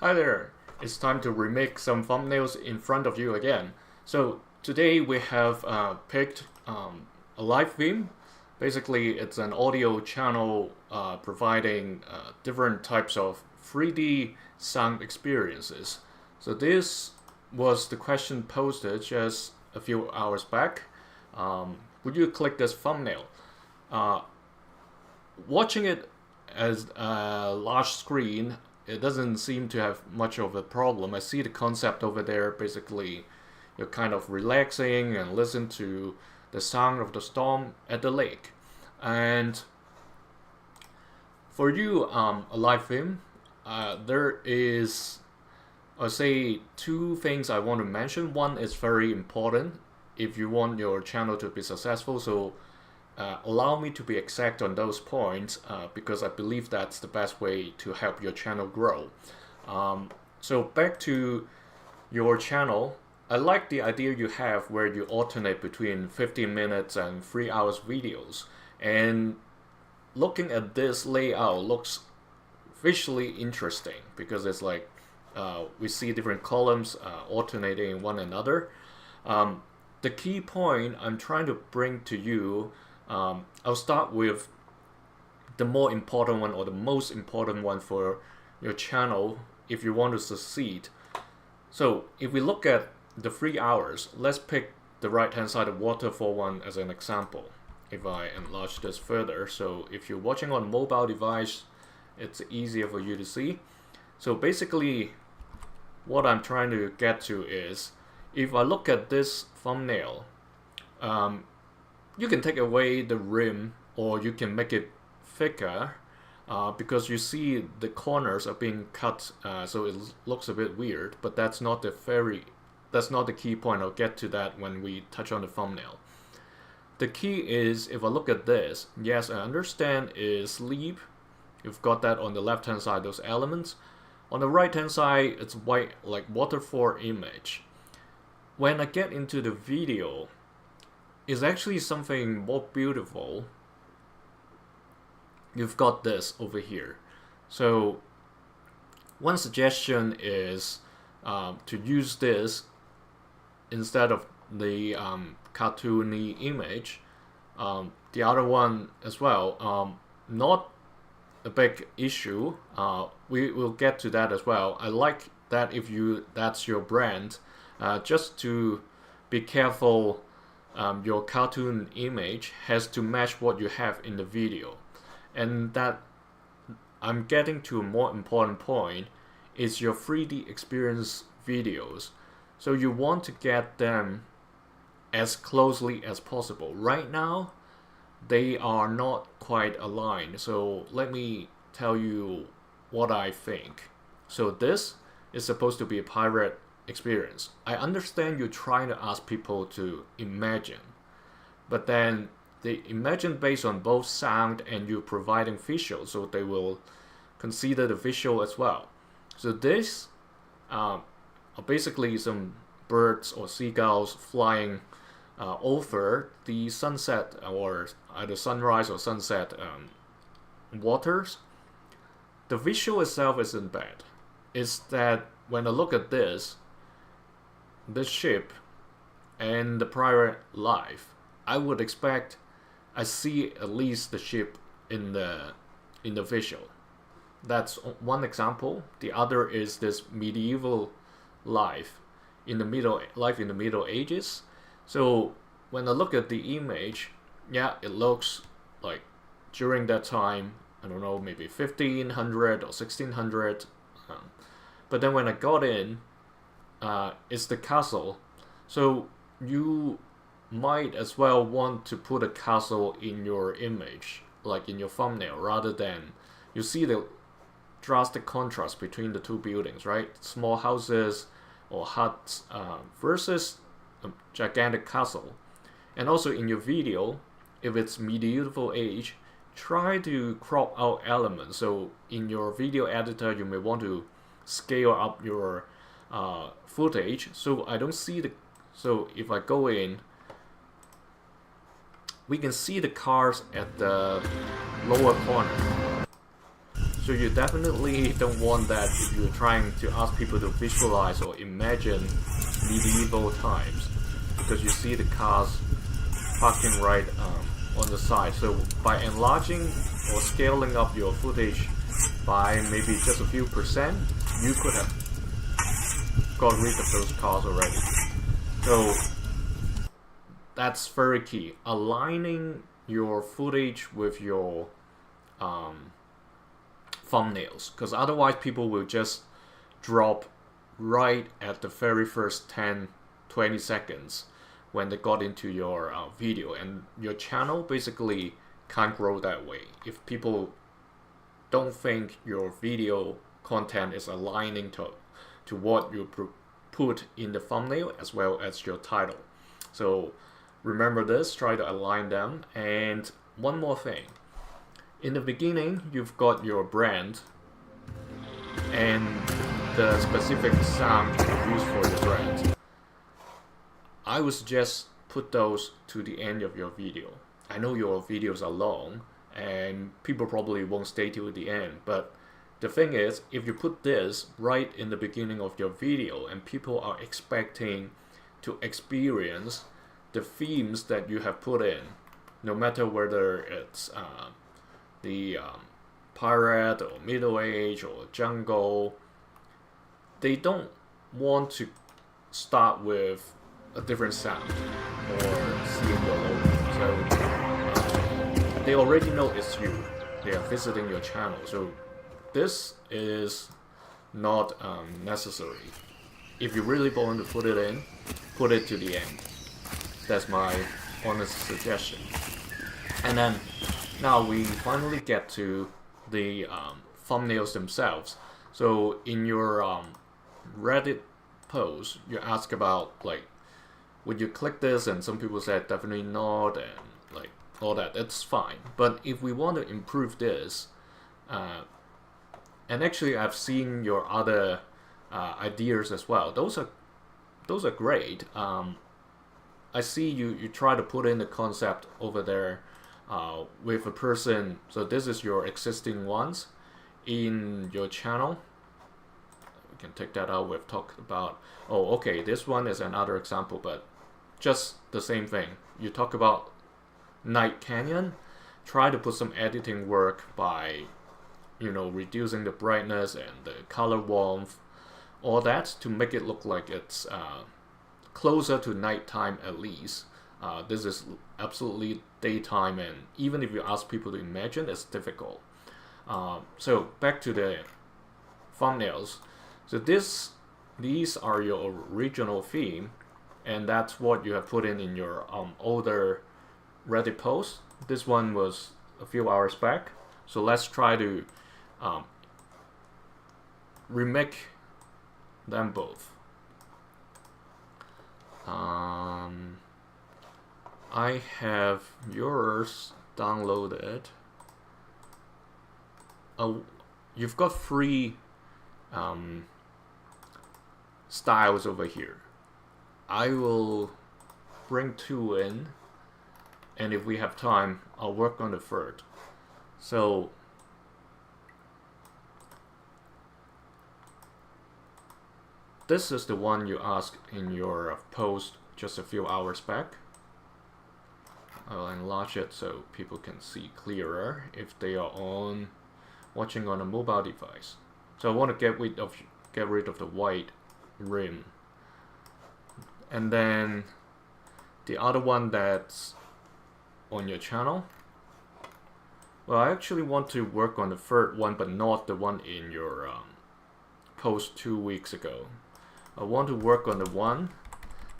Hi there, it's time to remake some thumbnails in front of you again. So today we have picked a live theme. Basically it's an audio channel providing different types of 3D sound experiences. So this was the question posted just a few hours back. Would you click this thumbnail? Watching it as a large screen, it doesn't seem to have much of a problem. I see the concept over there. Basically, you're kind of relaxing and listen to the sound of the storm at the lake. And for you, a live film, there is, I'll say, two things I want to mention. One is very important if you want your channel to be successful. So allow me to be exact on those points because I believe that's the best way to help your channel grow. So back to your channel, I like the idea you have where you alternate between 15 minutes and 3 hours videos. And looking at this layout looks visually interesting because it's like we see different columns alternating one another. The key point I'm trying to bring to you, I'll start with the more important one or the most important one for your channel if you want to succeed. So if we look at the 3 hours, let's pick the right hand side of waterfall one as an example. If I enlarge this further, so if you're watching on a mobile device, it's easier for you to see. So basically what I'm trying to get to is, if I look at this thumbnail, you can take away the rim or you can make it thicker because you see the corners are being cut, so it looks a bit weird, but that's not the key point. I'll get to that when we touch on the thumbnail. The key is, if I look at this, yes, I understand is sleep. You've got that on the left hand side, those elements. On the right hand side, it's white, like waterfall image. When I get into the video, it's actually something more beautiful. You've got this over here. So one suggestion is to use this instead of the cartoony image. The other one as well, not a big issue. We will get to that as well. I like that if that's your brand, just to be careful. Your cartoon image has to match what you have in the video. And that I'm getting to a more important point is your 3D experience videos. So you want to get them as closely as possible. Right now, they are not quite aligned. So let me tell you what I think. So this is supposed to be a pirate experience. I understand you're trying to ask people to imagine, but then they imagine based on both sound and you providing visual, so they will consider the visual as well. So this are basically some birds or seagulls flying over the sunset or either sunrise or sunset waters. The visual itself isn't bad. It's that when I look at this ship and the pirate life, I would expect I see at least the ship in the visual. That's one example. The other is this medieval life in the Middle Ages. So when I look at the image, yeah, it looks like during that time, I don't know, maybe 1500 or 1600. But then when I got in, it's the castle. So you might as well want to put a castle in your image, like in your thumbnail, rather than you see the drastic contrast between the two buildings, right? Small houses or huts versus a gigantic castle. And also in your video, if it's medieval age, try to crop out elements. So in your video editor, you may want to scale up your footage so I don't see the. So if I go in, we can see the cars at the lower corner. So you definitely don't want that if you're trying to ask people to visualize or imagine medieval times, because you see the cars parking right on the side. So by enlarging or scaling up your footage by maybe just a few percent, you could have got rid of those cars already. So that's very key. Aligning your footage with your thumbnails, because otherwise people will just drop right at the very first 10-20 seconds when they got into your video, and your channel basically can't grow that way if people don't think your video content is aligning to what you put in the thumbnail as well as your title. So remember this, try to align them. And one more thing, in the beginning you've got your brand and the specific sound you use for your brand. I would suggest put those to the end of your video. I know your videos are long and people probably won't stay till the end, but the thing is, if you put this right in the beginning of your video and people are expecting to experience the themes that you have put in, no matter whether it's the pirate or middle age or jungle, they don't want to start with a different sound or seeing your logo. So they already know it's you. They are visiting your channel. So this is not necessary. If you really want to put it in, put it to the end. That's my honest suggestion. And then now we finally get to the thumbnails themselves. So in your Reddit post, you ask about like, would you click this? And some people said definitely not, and like all that. That's fine. But if we want to improve this, and actually I've seen your other ideas as well. Those are great. I see you try to put in the concept over there with a person. So this is your existing ones in your channel. We can take that out. We've talked about, oh, okay, this one is another example, but just the same thing. You talk about Night Canyon, try to put some editing work by, reducing the brightness and the color warmth, all that, to make it look like it's closer to nighttime at least. This is absolutely daytime, and even if you ask people to imagine, it's difficult. So back to the thumbnails. So these are your original theme, and that's what you have put in your older Reddit post. This one was a few hours back. So let's try to remake them both. I have yours downloaded. You've got three styles over here. I will bring two in, and if we have time, I'll work on the third. So this is the one you asked in your post just a few hours back. I'll enlarge it so people can see clearer if they are watching on a mobile device. So I want to get rid of the white rim. And then the other one that's on your channel, well, I actually want to work on the third one, but not the one in your post 2 weeks ago. I want to work on the one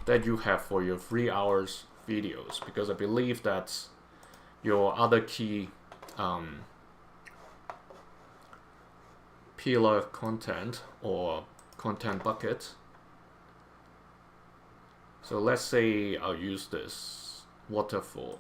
that you have for your 3 hours videos, because I believe that's your other key pillar content or content bucket. So let's say I'll use this waterfall.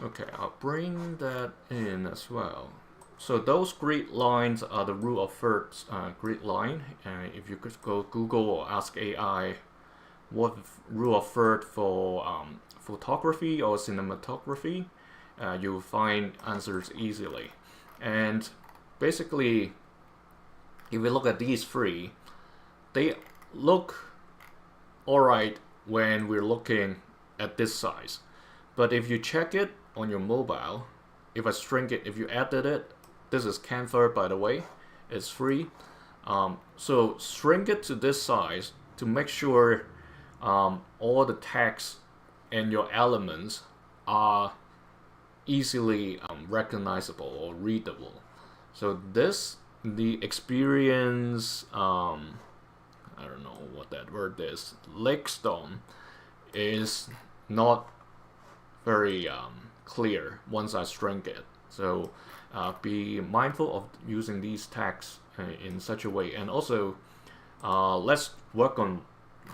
Okay, I'll bring that in as well. So those grid lines are the rule of third grid line. If you could go Google or ask AI what rule of third for photography or cinematography, you'll find answers easily. And basically, if we look at these three, they look alright when we're looking at this size. But if you check it on your mobile, if I shrink it, if you edit it, this is Canva, by the way, it's free. So shrink it to this size to make sure all the text and your elements are easily recognizable or readable. So this, the experience, I don't know what that word is, Lakestone, is not very clear once I shrink it. So be mindful of using these tags in such a way. And also, let's work on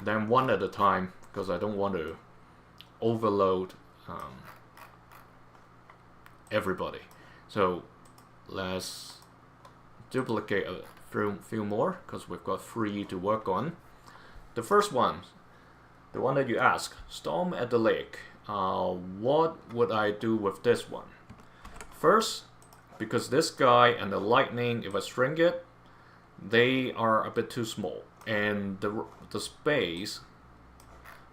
them one at a time because I don't want to overload everybody. So let's duplicate a few more because we've got 3 to work on. The first one, the one that you asked, storm at the lake. What would I do with this one? First, because this guy and the lightning, if I shrink it, they are a bit too small, and the space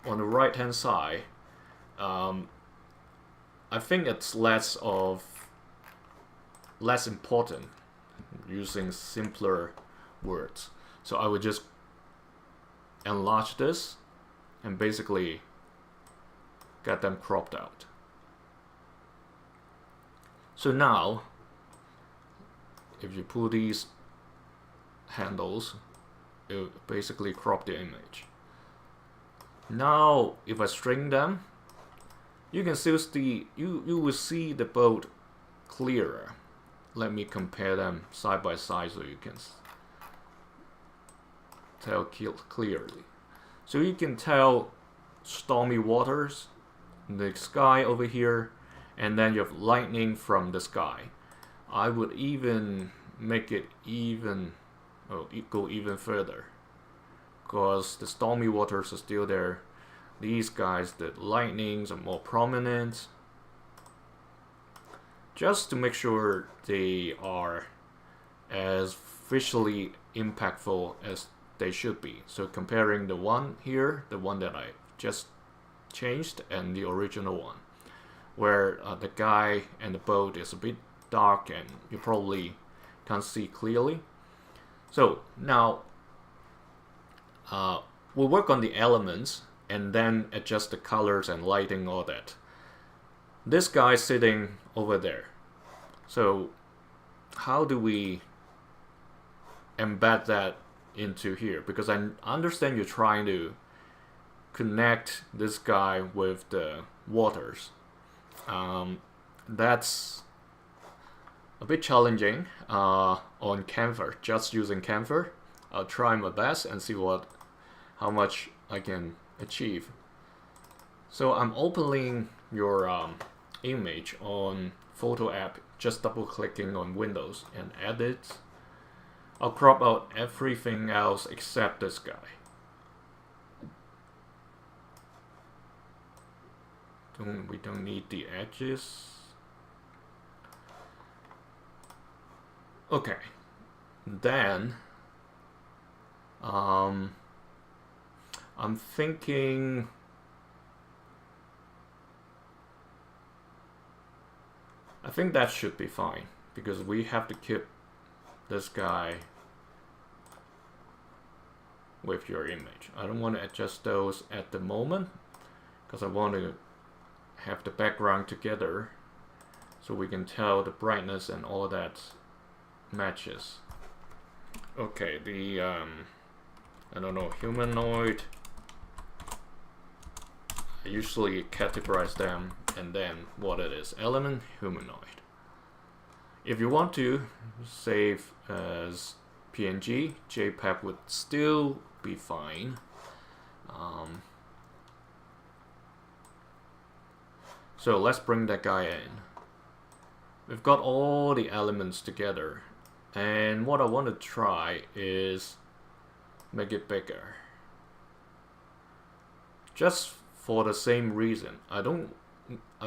on the right hand side, I think it's less important using simpler words. So I would just enlarge this and basically get them cropped out. So now, if you pull these handles, it will basically crop the image. Now, if I string them, you can still see, you will see the boat clearer. Let me compare them side by side so you can tell clearly. So you can tell stormy waters, the sky over here, and then you have lightning from the sky. I would even make it go even further, because the stormy waters are still there. These guys, the lightnings are more prominent, just to make sure they are as visually impactful as they should be. So comparing the one here, the one that I just changed, and the original one, where the guy and the boat is a bit dark and you probably can't see clearly. So now we'll work on the elements and then adjust the colors and lighting, all that. This guy's sitting over there. So how do we embed that into here? Because I understand you're trying to connect this guy with the waters. That's a bit challenging on Canva, just using Canva. I'll try my best and see how much I can achieve. So I'm opening your image on Photo app, just double clicking on Windows and edit. I'll crop out everything else except this guy. We don't need the edges. Okay, then I'm thinking I think that should be fine, because we have to keep this guy with your image. I don't want to adjust those at the moment because I want to have the background together so we can tell the brightness and all that matches. Okay, the I don't know, humanoid, I usually categorize them and then what it is, element, humanoid. If you want to save as PNG, JPEG would still be So let's bring that guy in. We've got all the elements together. And what I want to try is make it bigger. Just for the same reason. I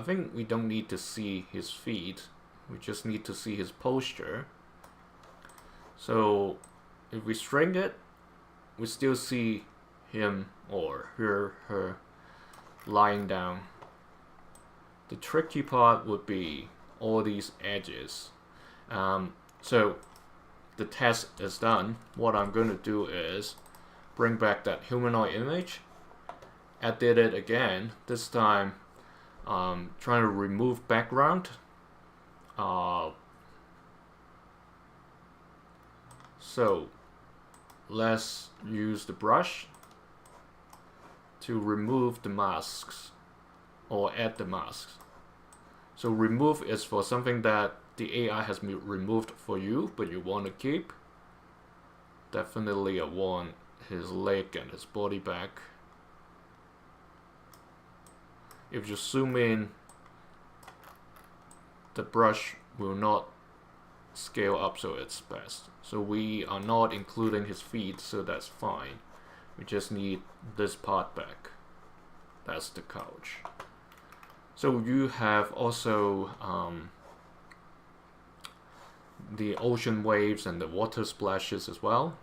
think we don't need to see his feet. We just need to see his posture. So if we shrink it, we still see him or her lying down. The tricky part would be all these edges. So the test is done. What I'm going to do is bring back that humanoid image, edit it again. This time trying to remove background. So let's use the brush to remove the masks or add the masks. So remove is for something that the AI has removed for you, but you want to keep. Definitely I want his leg and his body back. If you zoom in, the brush will not scale up, so it's best. So we are not including his feet, so that's fine. We just need this part back. That's the couch. So you have also the ocean waves and the water splashes as well.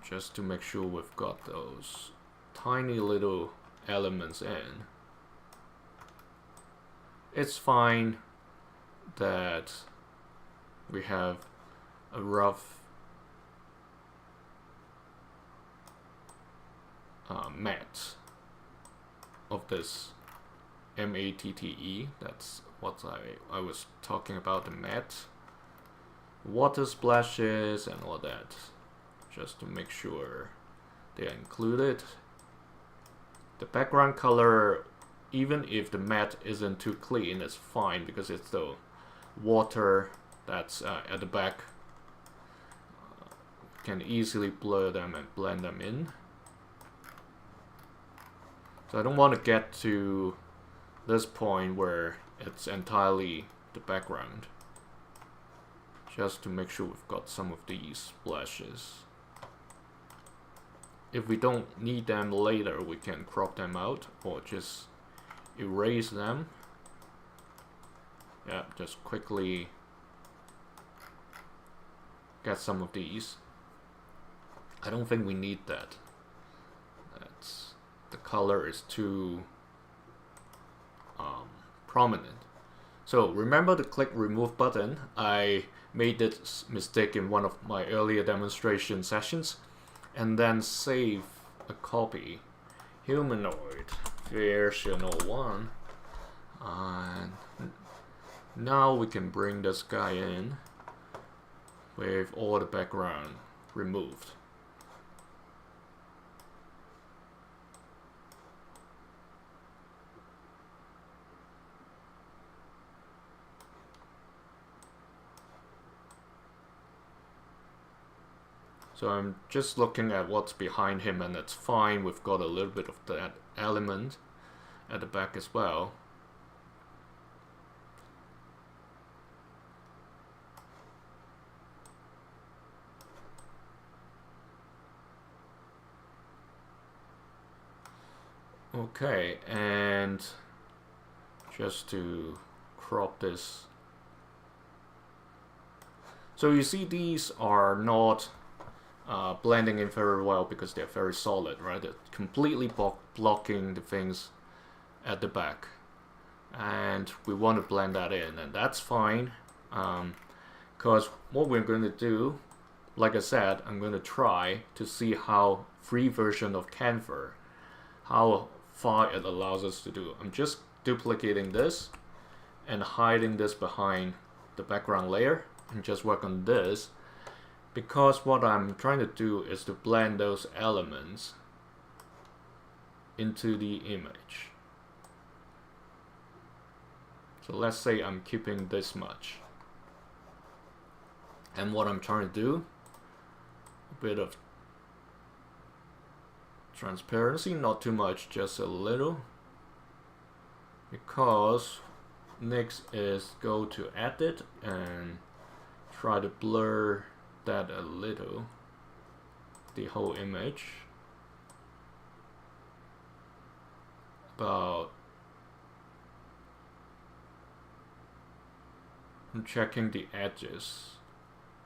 Just to make sure we've got those tiny little elements in. It's fine that we have a rough matte of this matte. That's what I was talking about, the matte. Water splashes and all that, just to make sure they are included. The background color, even if the matte isn't too clean, it's fine because it's the water that's at the back. Can easily blur them and blend them in. So I don't want to get to this point where it's entirely the background. Just to make sure we've got some of these splashes. If we don't need them later, we can crop them out or just erase them. Yeah, just quickly get some of these. I don't think we need that. The color is too prominent. So remember to click remove button. I made this mistake in one of my earlier demonstration sessions, and then save a copy. Humanoid version 01. And now we can bring this guy in with all the background removed. So I'm just looking at what's behind him, and it's fine. We've got a little bit of that element at the back as well. Okay, and just to crop this. So you see these are not blending in very well because they're very solid, right? They're completely blocking the things at the back, and we want to blend that in, and that's fine, because what we're going to do, like I said, I'm going to try to see how free version of Canva, how far it allows us to do. I'm just duplicating this and hiding this behind the background layer and just work on this, because what I'm trying to do is to blend those elements into the image. So let's say I'm keeping this much, and what I'm trying to do, a bit of transparency, not too much, just a little, because next is go to edit and try to blur that a little, the whole image, about. I'm checking the edges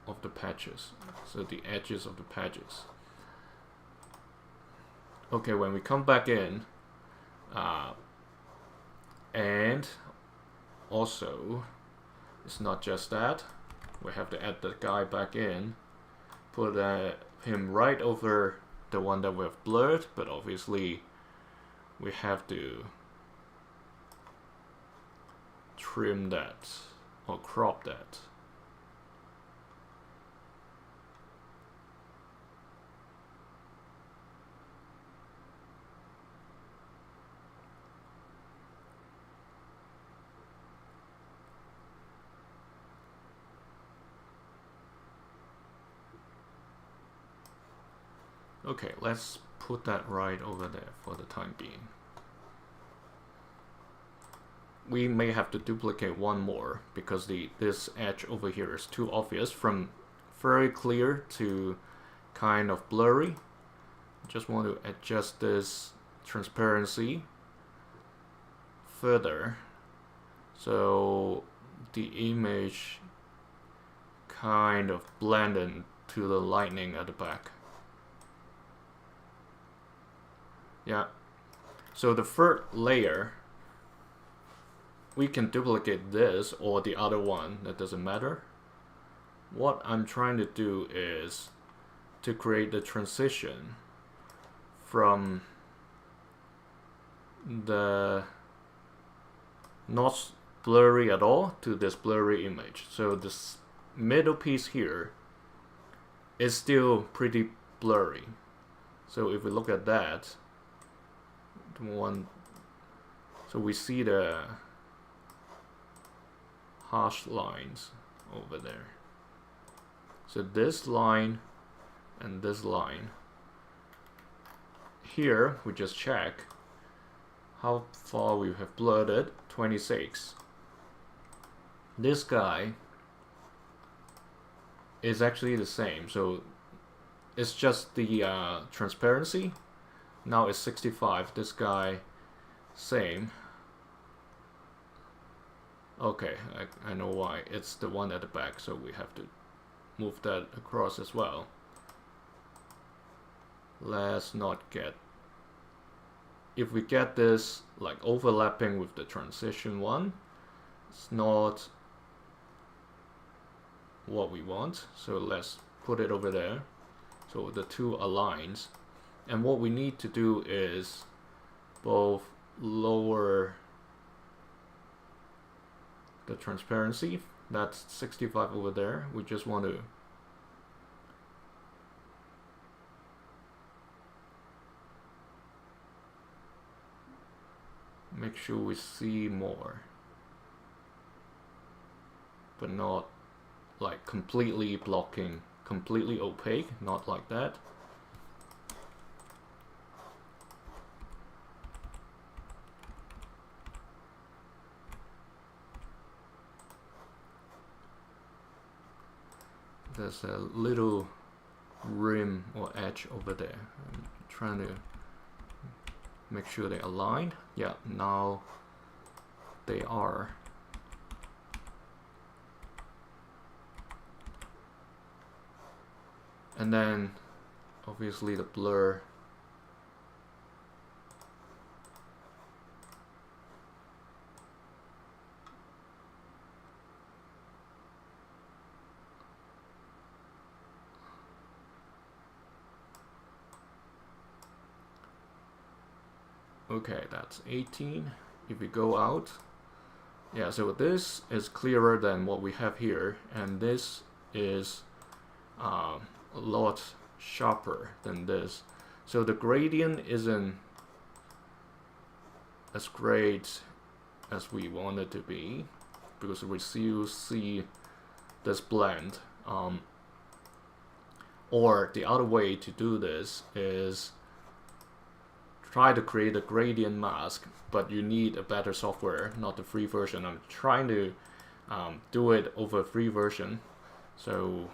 of the patches, so the edges of the patches. Okay, when we come back in, and also it's not just that, we have to add the guy back in, put him right over the one that we've blurred, but obviously we have to trim that or crop that. Okay, let's put that right over there for the time being. We may have to duplicate one more because this edge over here is too obvious, from very clear to kind of blurry. Just want to adjust this transparency further so the image kind of blend into the lightning at the back. Yeah, so the third layer, we can duplicate this or the other one, that doesn't matter. What I'm trying to do is to create the transition from the not blurry at all to this blurry image. So this middle piece here is still pretty blurry. So if we look at that, so we see the harsh lines over there. So this line and this line here, we just check how far we have blurred it. 26. This guy is actually the same, so it's just the transparency. Now it's 65. This guy, same. Okay, I know why. It's the one at the back, so we have to move that across as well. Let's not get, if we get this like overlapping with the transition one, it's not what we want. So let's put it over there so the two aligns. And what we need to do is both lower the transparency, that's 65 over there. We just want to make sure we see more, but not like completely blocking, completely opaque, not like that. There's a little rim or edge over there. I'm trying to make sure they're aligned. Yeah, now they are. And then obviously the blur. Okay, that's 18. If we go out, yeah, so this is clearer than what we have here, and this is a lot sharper than this. So the gradient isn't as great as we want it to be, because we still see this blend. Or the other way to do this is try to create a gradient mask, but you need a better software, not the free version. I'm trying to do it over free version. So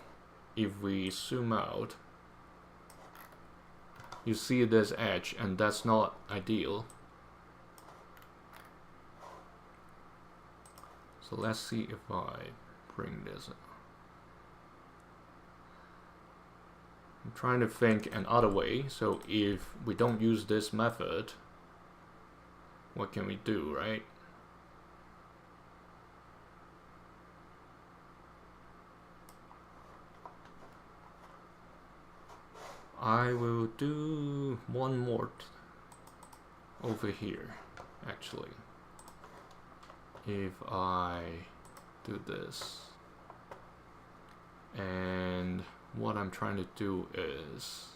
if we zoom out, you see this edge, and that's not ideal. So let's see if I bring this up. I'm trying to think another way. So if we don't use this method, what can we do, right? I will do one more over here, actually. If I do this, and what I'm trying to do is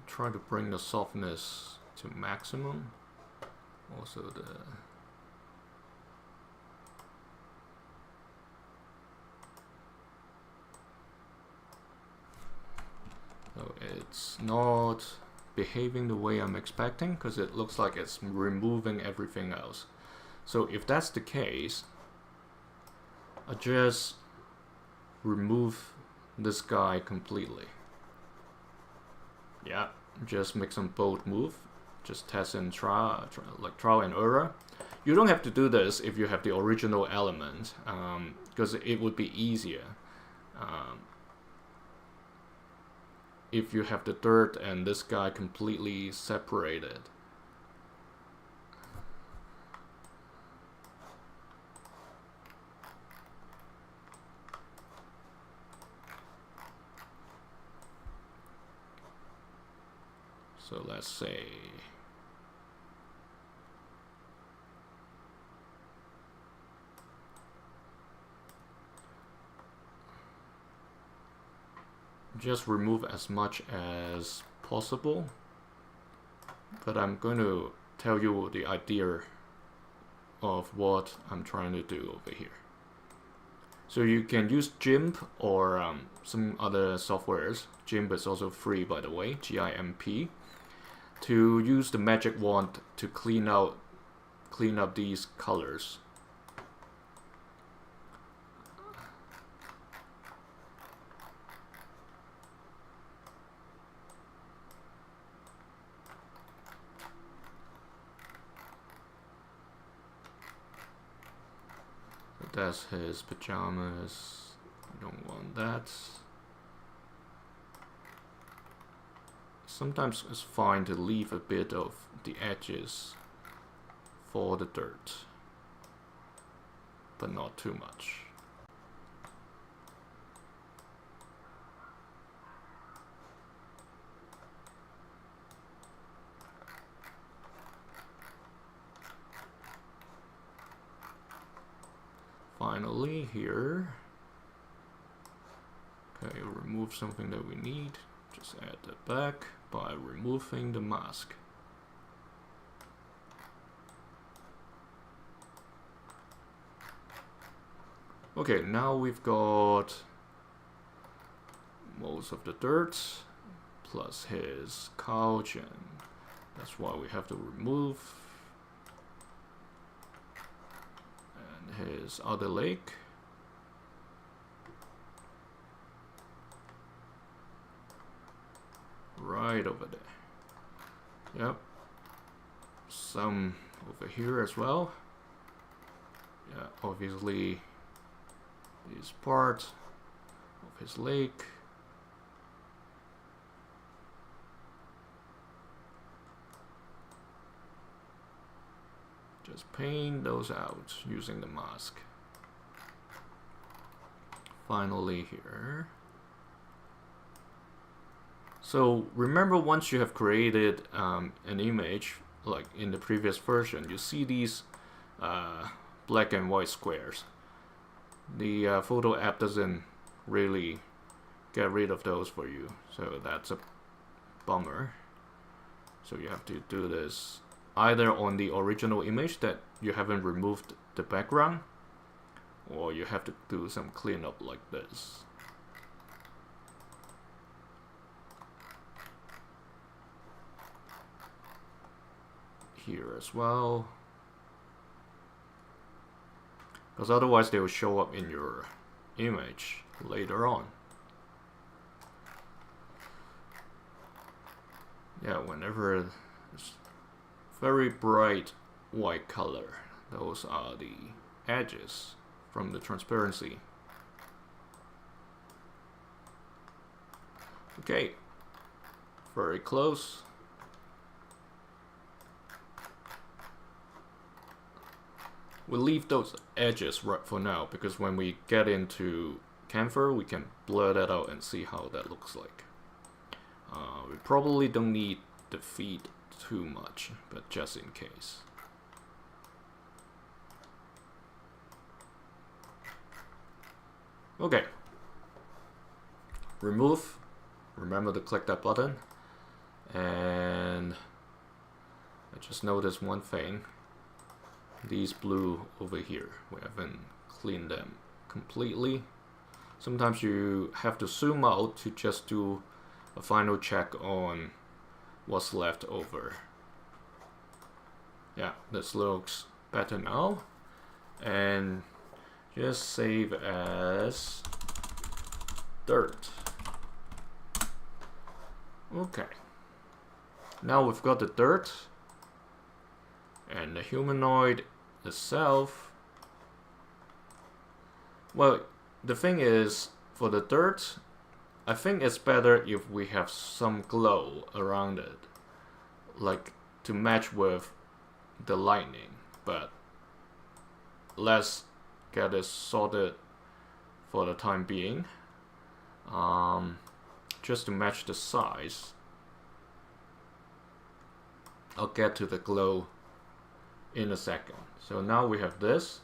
try to bring the softness to maximum. Also so it's not behaving the way I'm expecting, because it looks like it's removing everything else. So if that's the case, I just remove this guy completely. Yeah, just make some bold move. Just test and trial and error. You don't have to do this if you have the original element, because it would be easier. If you have the dirt and this guy completely separated. So let's say just remove as much as possible, but I'm going to tell you the idea of what I'm trying to do over here. So you can use GIMP or some other softwares. GIMP is also free, by the way, GIMP, to use the magic wand to clean up these colors. That's his pajamas. I don't want that. Sometimes it's fine to leave a bit of the edges for the dirt, but not too much. Finally, here, okay, remove something that we need. Just add that back by removing the mask. Okay, now we've got most of the dirt plus his couch, and that's why we have to remove. His other leg. Right over there. Yep. Some over here as well. Yeah, obviously this part of his leg. Just paint those out using the mask. Finally here. So remember, once you have created an image, like in the previous version, you see these black and white squares. The photo app doesn't really get rid of those for you, so that's a bummer. So you have to do this either on the original image that you haven't removed the background, or you have to do some cleanup like this. Here as well, because otherwise they will show up in your image later on. Yeah, whenever it's very bright white color, those are the edges from the transparency. Okay, very close. We'll leave those edges right for now, because when we get into Canva, we can blur that out and see how that looks like. We probably don't need the feet too much, but just in case. Okay. Remove. Remember to click that button. And I just noticed one thing. These blue over here, we haven't cleaned them completely. Sometimes you have to zoom out to just do a final check on what's left over. Yeah, this looks better now. And just save as dirt. Okay. Now we've got the dirt and the humanoid itself. Well, the thing is, for the dirt, I think it's better if we have some glow around it, like to match with the lightning, but let's get it sorted for the time being. Just to match the size. I'll get to the glow in a second. So now we have this.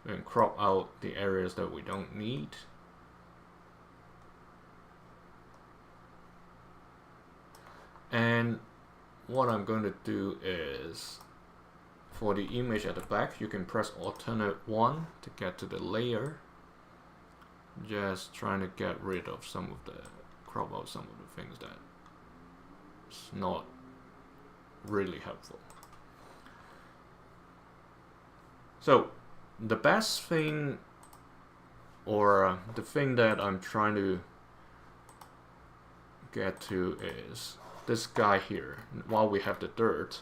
We can crop out the areas that we don't need. And what I'm going to do is, for the image at the back, you can press alternate 1 to get to the layer. Just trying to get rid of some of the, crop out some of the things that is not really helpful. So the best thing, or the thing that I'm trying to get to, is this guy here. While we have the dirt,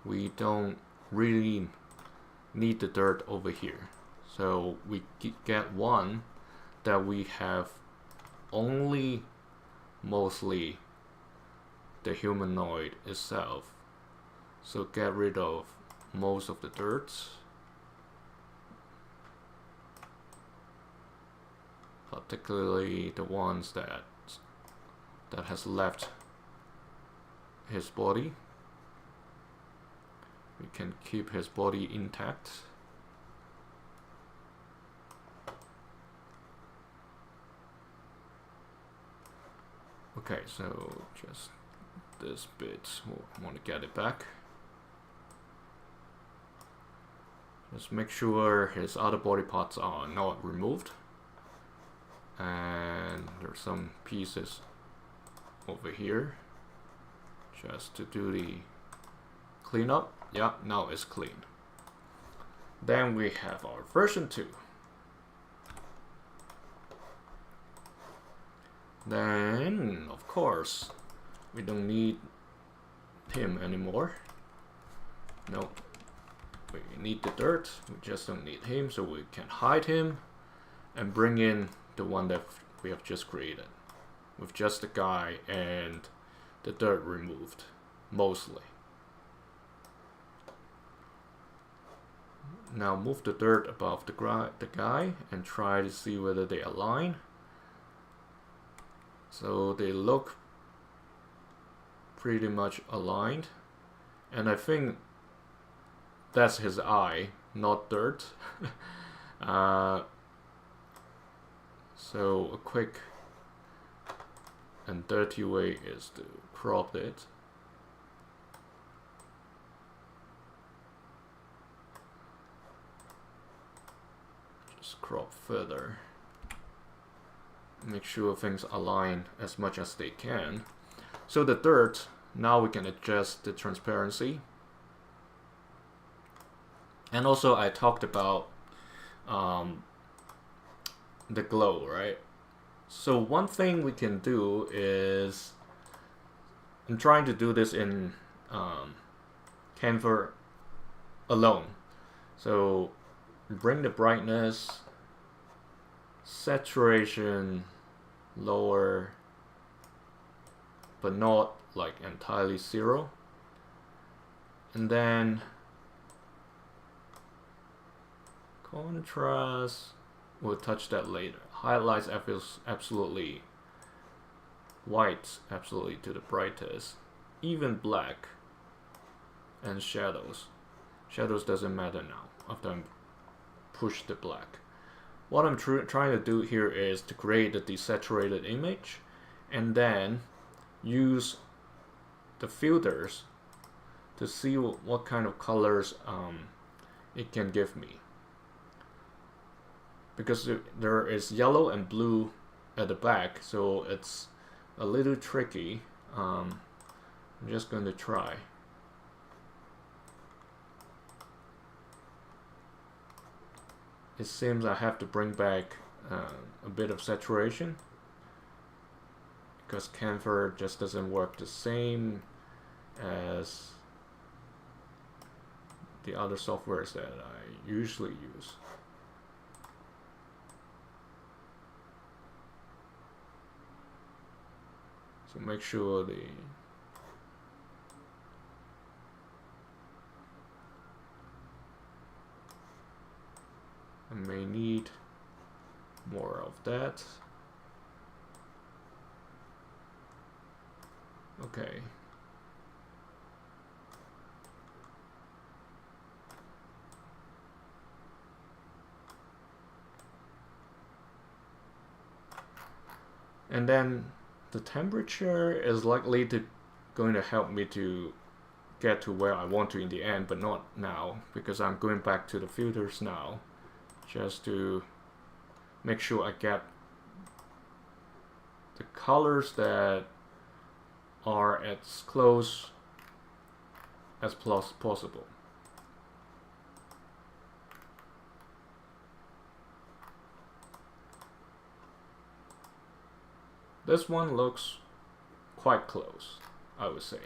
we don't really need the dirt over here. So we get one that we have only mostly the humanoid itself. So get rid of most of the dirt. Particularly the ones that has left his body. We can keep his body intact. Okay, so just this bit, we'll want to get it back. Just make sure his other body parts are not removed. And there's some pieces over here just to do the cleanup. Yeah, now it's clean. Then we have our version 2. Then, of course, we don't need him anymore. No, we need the dirt. We just don't need him, so we can hide him and bring in the one that we have just created with just the guy and the dirt removed, mostly. Now move the dirt above the guy and try to see whether they align. So they look pretty much aligned, and I think that's his eye, not dirt. So a quick and dirty way is to crop it. crop further. Make sure things align as much as they can. So the dirt, now we can adjust the transparency. And also I talked about the glow, right? So one thing we can do is, I'm trying to do this in Canva alone. So bring the brightness, saturation lower, but not like entirely 0. And then contrast, we'll touch that later. Highlights absolutely, white absolutely to the brightest, even black, and shadows. Shadows doesn't matter now after I push the black. What I'm trying to do here is to create a desaturated image and then use the filters to see what kind of colors it can give me. Because there is yellow and blue at the back, so it's a little tricky. I'm just going to try. It seems I have to bring back a bit of saturation because Canva just doesn't work the same as the other softwares that I usually use. So make sure I may need more of that. Okay. And then the temperature is likely going to help me to get to where I want to in the end, but not now, because I'm going back to the filters now just to make sure I get the colors that are as close as possible. This one looks quite close, I would say.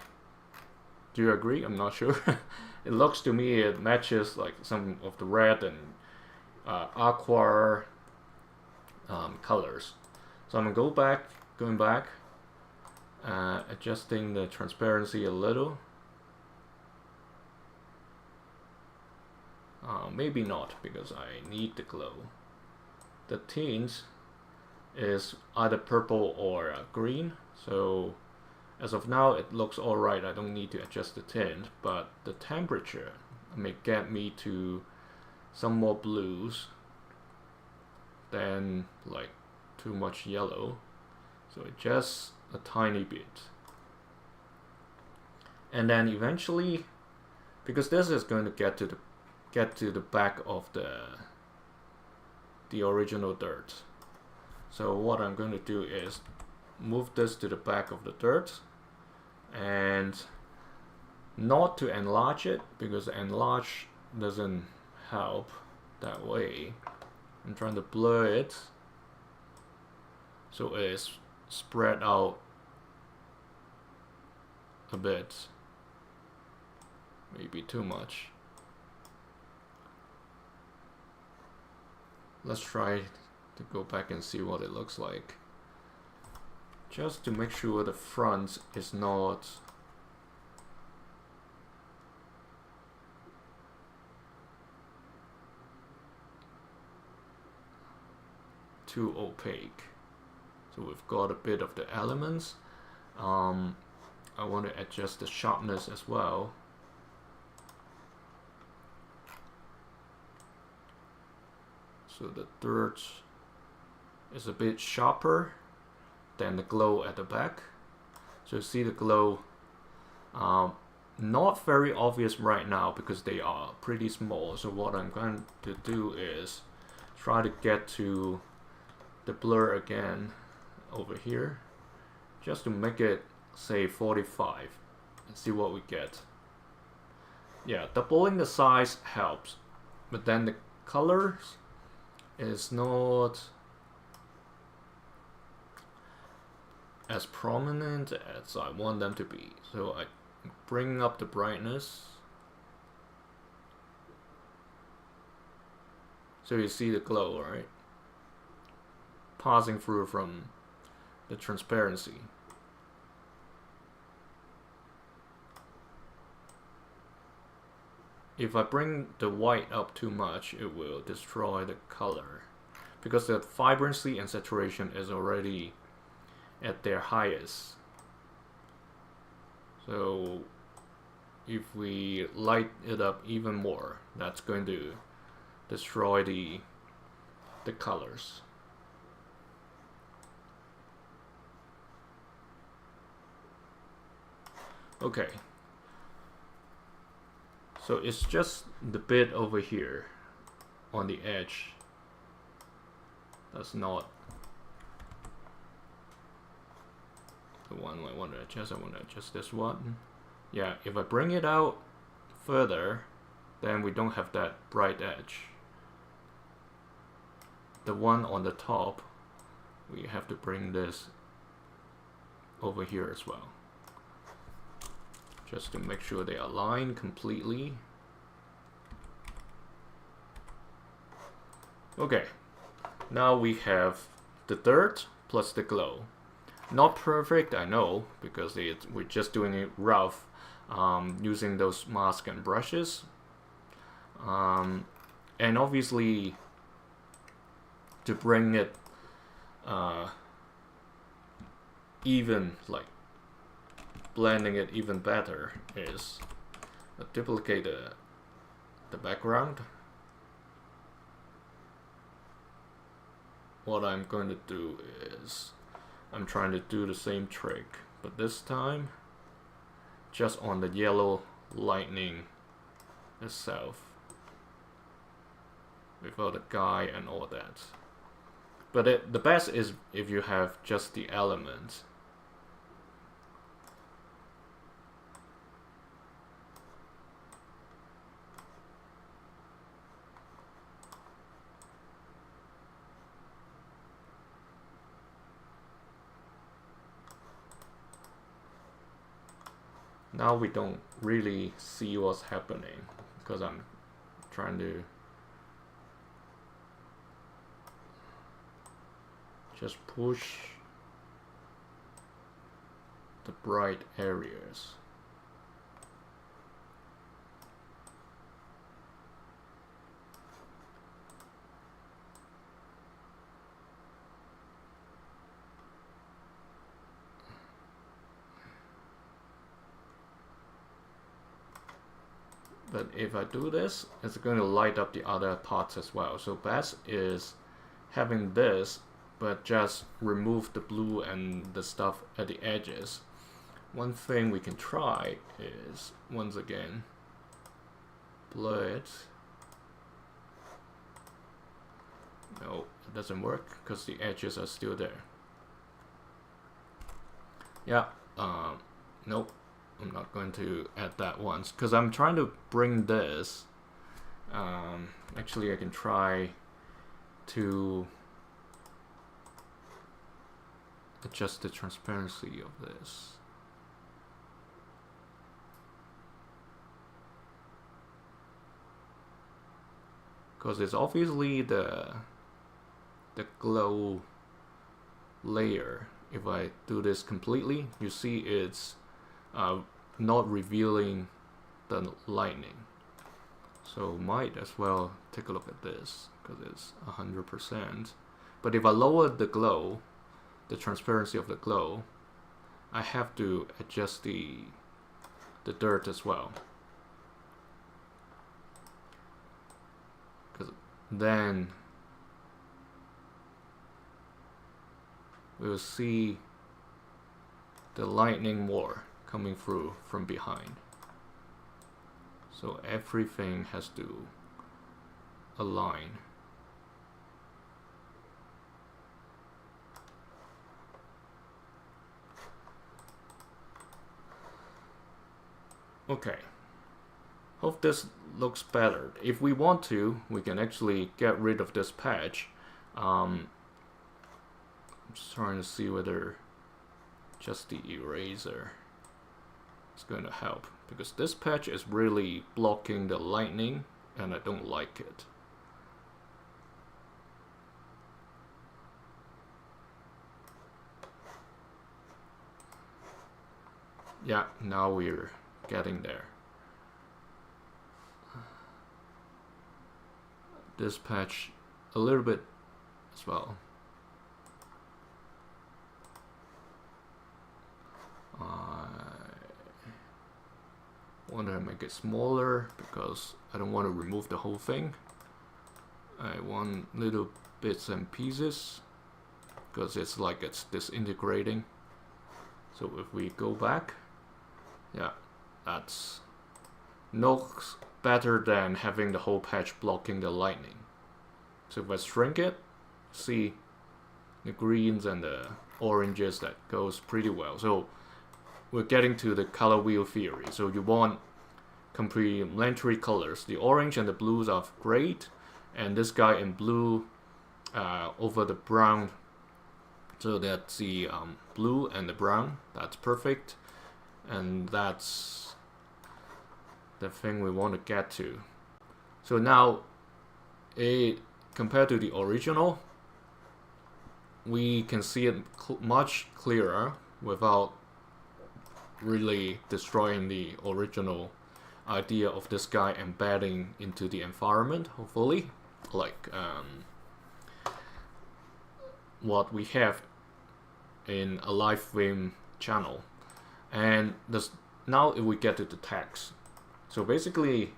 Do you agree? I'm not sure. It looks to me it matches like some of the red and aqua colors. So I'm gonna going back, adjusting the transparency a little. Maybe not, because I need the glow. The tint is either purple or green, so as of now it looks alright. I don't need to adjust the tint, but the temperature may get me to some more blues than like too much yellow, so just a tiny bit. And then eventually, because this is going to get to the back of the original dirt, so what I'm going to do is move this to the back of the dirt, and not to enlarge it, because enlarge doesn't help that way. I'm trying to blur it so it's spread out a bit, maybe too much. Let's try to go back and see what it looks like, just to make sure the front is not too opaque. So we've got a bit of the elements. I want to adjust the sharpness as well. So the dirt is a bit sharper than the glow at the back. So you see the glow, not very obvious right now because they are pretty small. So what I'm going to do is try to get to the blur again over here, just to make it say 45 and see what we get. Yeah, doubling the size helps, but then the colors is not as prominent as I want them to be. So I bring up the brightness. So you see the glow, right? Passing through from the transparency. If I bring the white up too much, it will destroy the color, because the vibrancy and saturation is already at their highest. So if we light it up even more, that's going to destroy the colors. Okay. So it's just the bit over here on the edge. That's not the one I want to adjust. I want to adjust this one. Yeah, if I bring it out further, then we don't have that bright edge. The one on the top, we have to bring this over here as well, just to make sure they align completely. Okay, now we have the dirt plus the glow. Not perfect, I know, because we're just doing it rough, using those masks and brushes. And obviously, to bring it even, like blending it even better, is duplicate the background. What I'm going to do is I'm trying to do the same trick, but this time just on the yellow lightning itself, without the guy and all that. But the best is if you have just the element. Now we don't really see what's happening because I'm trying to just push the bright areas. But if I do this, it's going to light up the other parts as well. So best is having this, but just remove the blue and the stuff at the edges. One thing we can try is, once again, blur it. No, it doesn't work because the edges are still there. Yeah, nope. I'm not going to add that once because I'm trying to bring this. Actually, I can try to adjust the transparency of this. Because it's obviously the glow layer. If I do this completely, you see it's not revealing the lightning. So might as well take a look at this because it's 100%. But if I lower the glow, the transparency of the glow, I have to adjust the dirt as well. Because then we'll see the lightning more coming through from behind. So everything has to align. Okay. Hope this looks better. If we want to, we can actually get rid of this patch. I'm just trying to see whether just the eraser is going to help, because this patch is really blocking the lightning and I don't like it. Yeah, now we're getting there. This patch a little bit as well. I want to make it smaller because I don't want to remove the whole thing. I want little bits and pieces because it's like it's disintegrating. So if we go back, yeah, that's looks better than having the whole patch blocking the lightning. So if I shrink it, see the greens and the oranges, that goes pretty well. So we're getting to the color wheel theory. So you want complementary colors. The orange and the blues are great, and this guy in blue over the brown. So that's the blue and the brown. That's perfect, and that's the thing we want to get to. So now, compared to the original, we can see it much clearer without really destroying the original idea of this guy embedding into the environment, hopefully, like what we have in a live stream channel. And this, now if we get to the text, so basically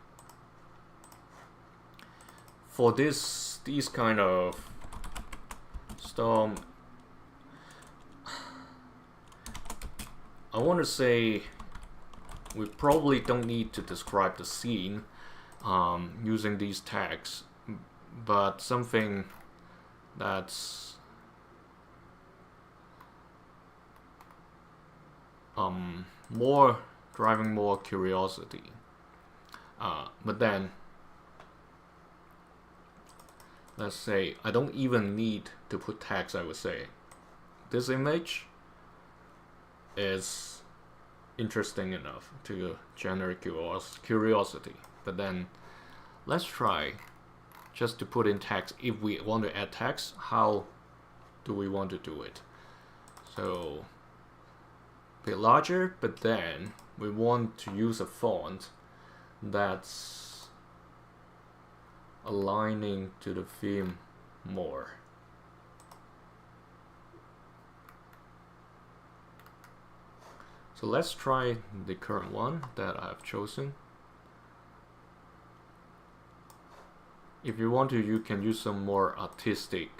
for these kind of storm, I want to say we probably don't need to describe the scene using these tags, but something that's more driving more curiosity. But then let's say I don't even need to put tags. I would say this image is interesting enough to generate curiosity. But then let's try just to put in text. If we want to add text, how do we want to do it? So a bit larger, but then we want to use a font that's aligning to the theme more. So let's try the current one that I've chosen. If you want to, you can use some more artistic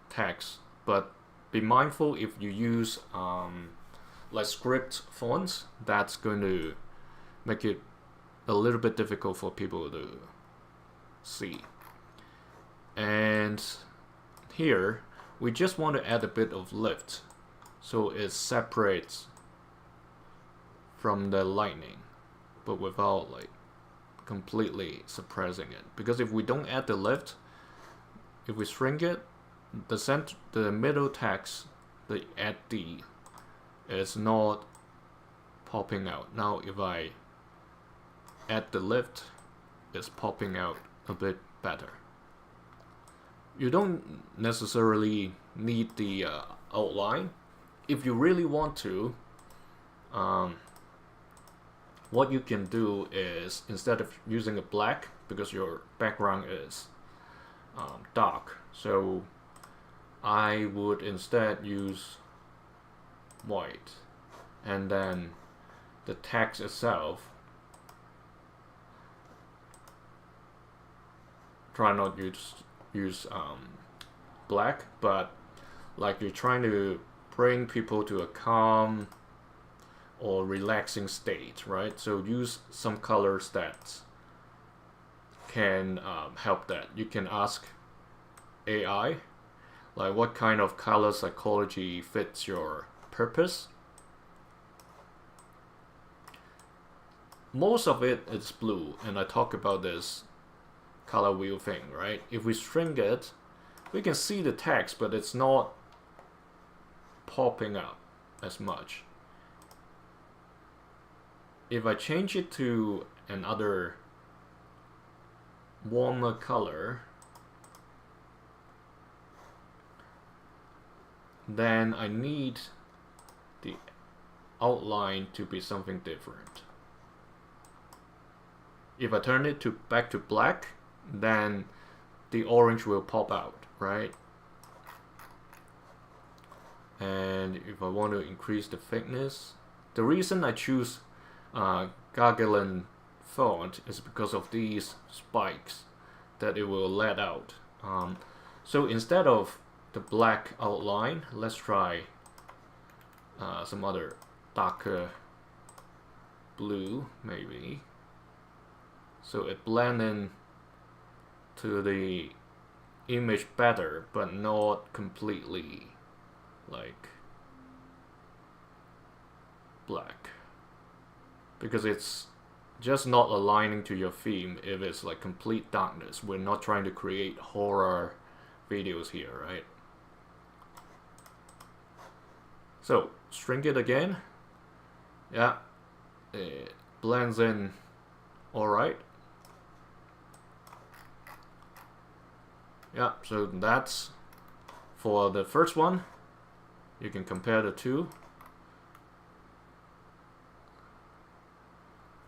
text, but be mindful if you use like script fonts, that's going to make it a little bit difficult for people to see. And here we just want to add a bit of lift so it separates from the lightning, but without like completely suppressing it. Because if we don't add the lift, if we shrink it, the middle text, the add D, is not popping out. Now if I add the lift, it's popping out a bit better. You don't necessarily need the outline. If you really want to, what you can do is, instead of using a black, because your background is dark, so I would instead use white, and then the text itself, try not use black, but like you're trying to bring people to a calm or relaxing state, right? So use some colors that can help that. You can ask AI like what kind of color psychology fits your purpose. Most of it is blue, and I talk about this color wheel thing, right? If we shrink it, we can see the text, but it's not popping up as much. If I change it to another warmer color, then I need the outline to be something different. If I turn it back to black, then the orange will pop out, right? And if I want to increase the thickness, the reason I choose Gargillen font is because of these spikes that it will let out. So instead of the black outline, let's try some other darker blue, maybe. So it blends in to the image better, but not completely like black, because it's just not aligning to your theme if it's like complete darkness. We're not trying to create horror videos here, right? So shrink it again. Yeah, it blends in all right. Yeah, so that's for the first one. You can compare the two.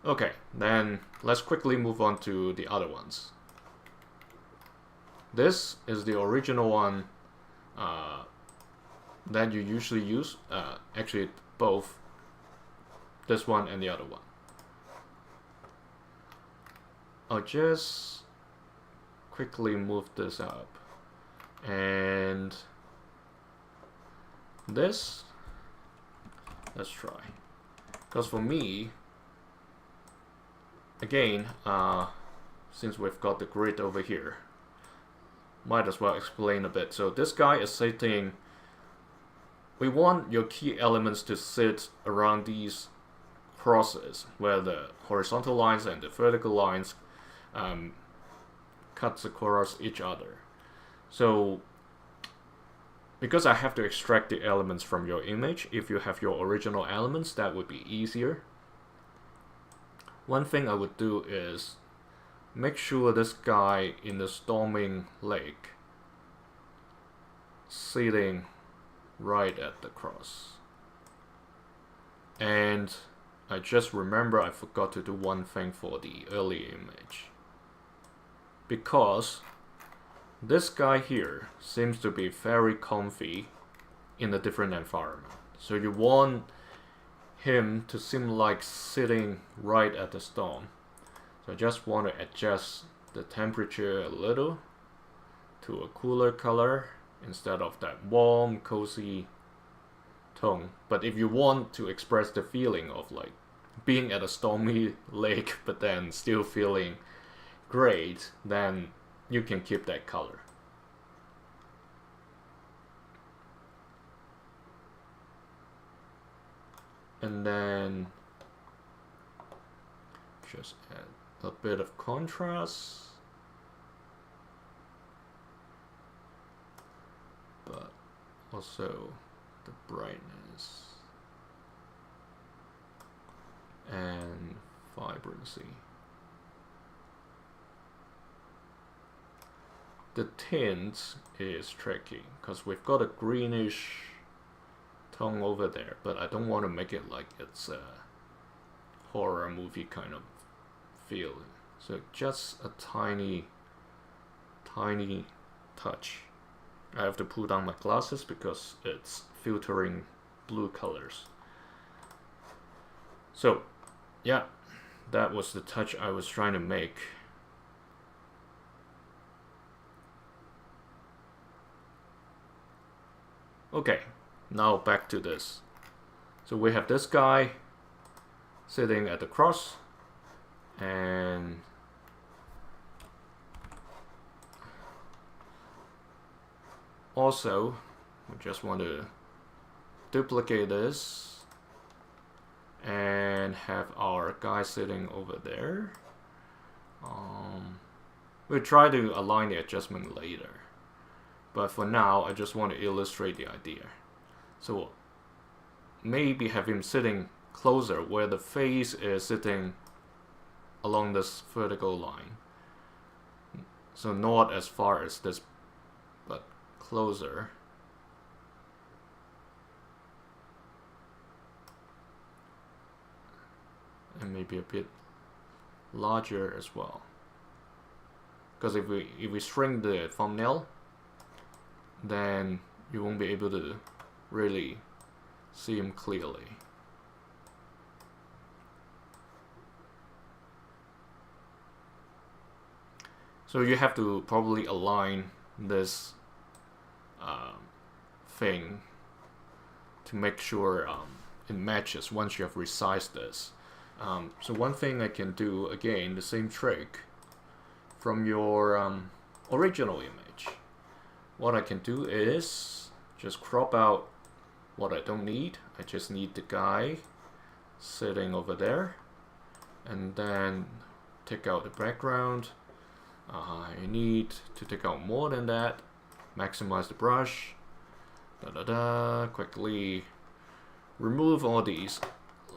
Okay, then let's quickly move on to the other ones. This is the original one that you usually use. Actually, both this one and the other one. I'll just quickly move this up, and this, let's try, because for me, again, since we've got the grid over here, might as well explain a bit. So this guy is sitting, we want your key elements to sit around these crosses where the horizontal lines and the vertical lines cuts across each other. So because I have to extract the elements from your image, if you have your original elements, that would be easier. One thing I would do is make sure this guy in the storming lake sitting right at the cross. And I just remember I forgot to do one thing for the early image, because this guy here seems to be very comfy in a different environment. So you want him to seem like sitting right at the storm. So I just want to adjust the temperature a little to a cooler color instead of that warm, cozy tone. But if you want to express the feeling of like being at a stormy lake but then still feeling great, then you can keep that color. And then just add a bit of contrast, but also the brightness and vibrancy. The tint is tricky because we've got a greenish tone over there, but I don't want to make it like it's a horror movie kind of feeling. So just a tiny touch. I have to pull down my glasses because it's filtering blue colors. So yeah, that was the touch I was trying to make. Okay, now back to this. So we have this guy sitting at the cross, and also we just want to duplicate this and have our guy sitting over there. We'll try to align the adjustment later, but for now I just want to illustrate the idea. So maybe have him sitting closer where the face is sitting along this vertical line. So not as far as this, but closer. And maybe a bit larger as well. Because if we shrink the thumbnail, then you won't be able to really see him clearly. So you have to probably align this thing to make sure it matches once you have resized this. So one thing I can do, again, the same trick from your original image. What I can do is just crop out what I don't need. I just need the guy sitting over there, and then take out the background. I need to take out more than that. Maximize the brush. Quickly remove all these.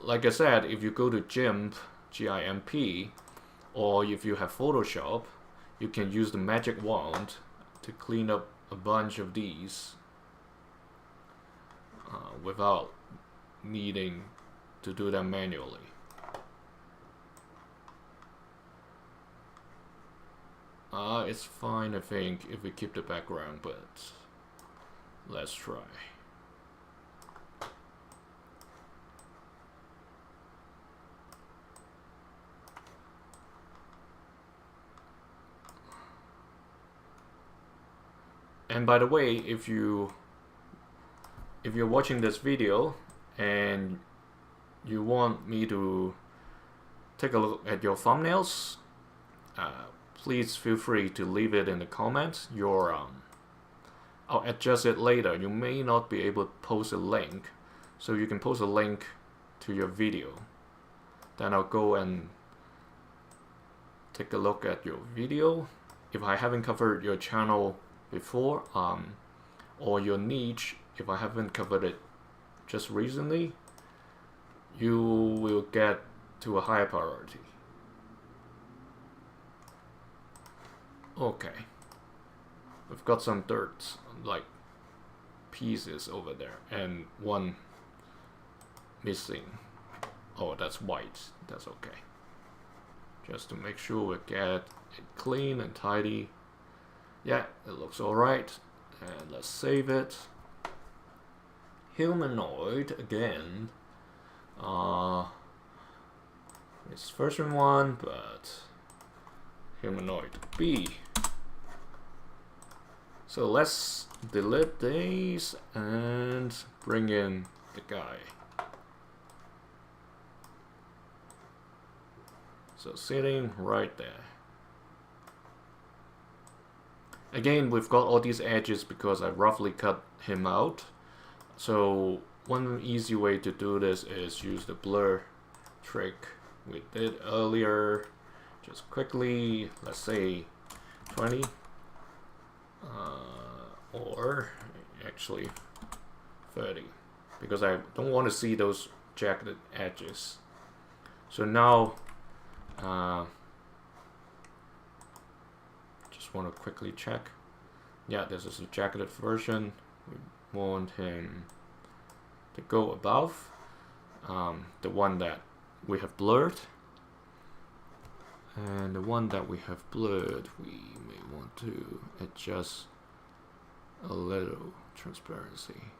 Like I said, if you go to GIMP, G-I-M-P, or if you have Photoshop, you can use the magic wand to clean up a bunch of these without needing to do them manually. It's fine, I think, if we keep the background, but let's try. And by the way, if you're watching this video and you want me to take a look at your thumbnails, please feel free to leave it in the comments. I'll adjust it later. You may not be able to post a link, so you can post a link to your video. Then I'll go and take a look at your video. If I haven't covered your channel before, or your niche, if I haven't covered it just recently, you will get to a higher priority. Okay, we've got some dirt, like pieces over there, and one missing. Oh, that's white. That's okay. Just to make sure we get it clean and tidy. Yeah, it looks alright. And let's save it. Humanoid again. It's version 1, but humanoid B. So let's delete these and bring in the guy. So sitting right there. Again, we've got all these edges because I roughly cut him out. So one easy way to do this is use the blur trick we did earlier. Just quickly, let's say 20, or actually 30, because I don't want to see those jagged edges. So now, just want to quickly check. Yeah, this is a jagged version. We want him to go above the one that we have blurred. And the one that we have blurred, we may want to adjust a little transparency.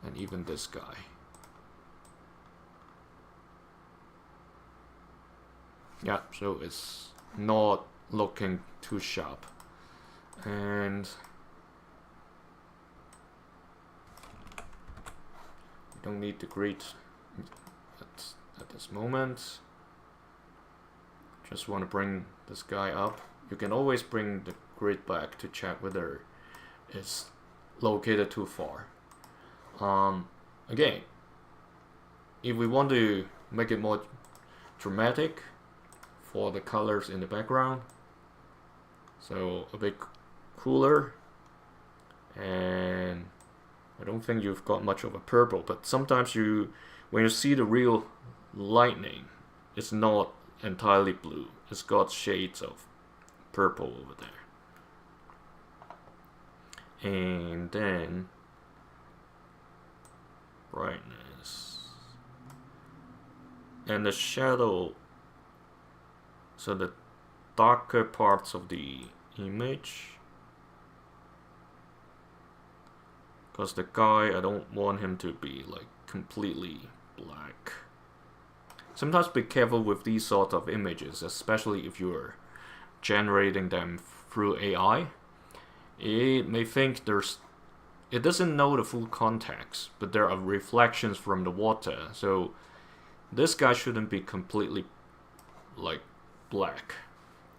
And even this guy. Yeah, so it's not looking too sharp. And we don't need the grid at this moment. Just want to bring this guy up. You can always bring the grid back to check whether it's located too far. Again, if we want to make it more dramatic for the colors in the background, so a bit cooler, and I don't think you've got much of a purple, but sometimes when you see the real lightning, it's not entirely blue. It's got shades of purple over there. And then brightness and the shadow, so the darker parts of the image, because the guy, I don't want him to be like completely black. Sometimes be careful with these sort of images, especially if you're generating them through AI. It may think it doesn't know the full context, but there are reflections from the water, so this guy shouldn't be completely like black.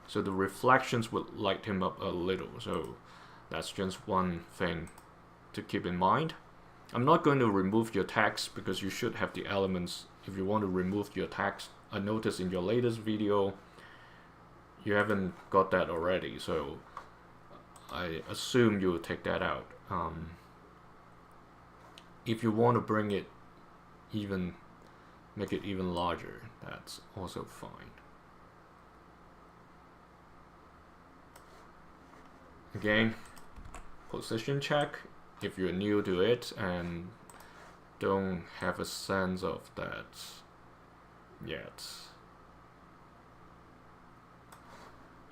So the reflections would light him up a little, so that's just one thing to keep in mind. I'm not going to remove your text because you should have the elements if you want to remove your text. I noticed in your latest video you haven't got that already, so I assume you will take that out. If you want to bring it even, make it even larger, that's also fine. Again, position check if you're new to it and don't have a sense of that yet.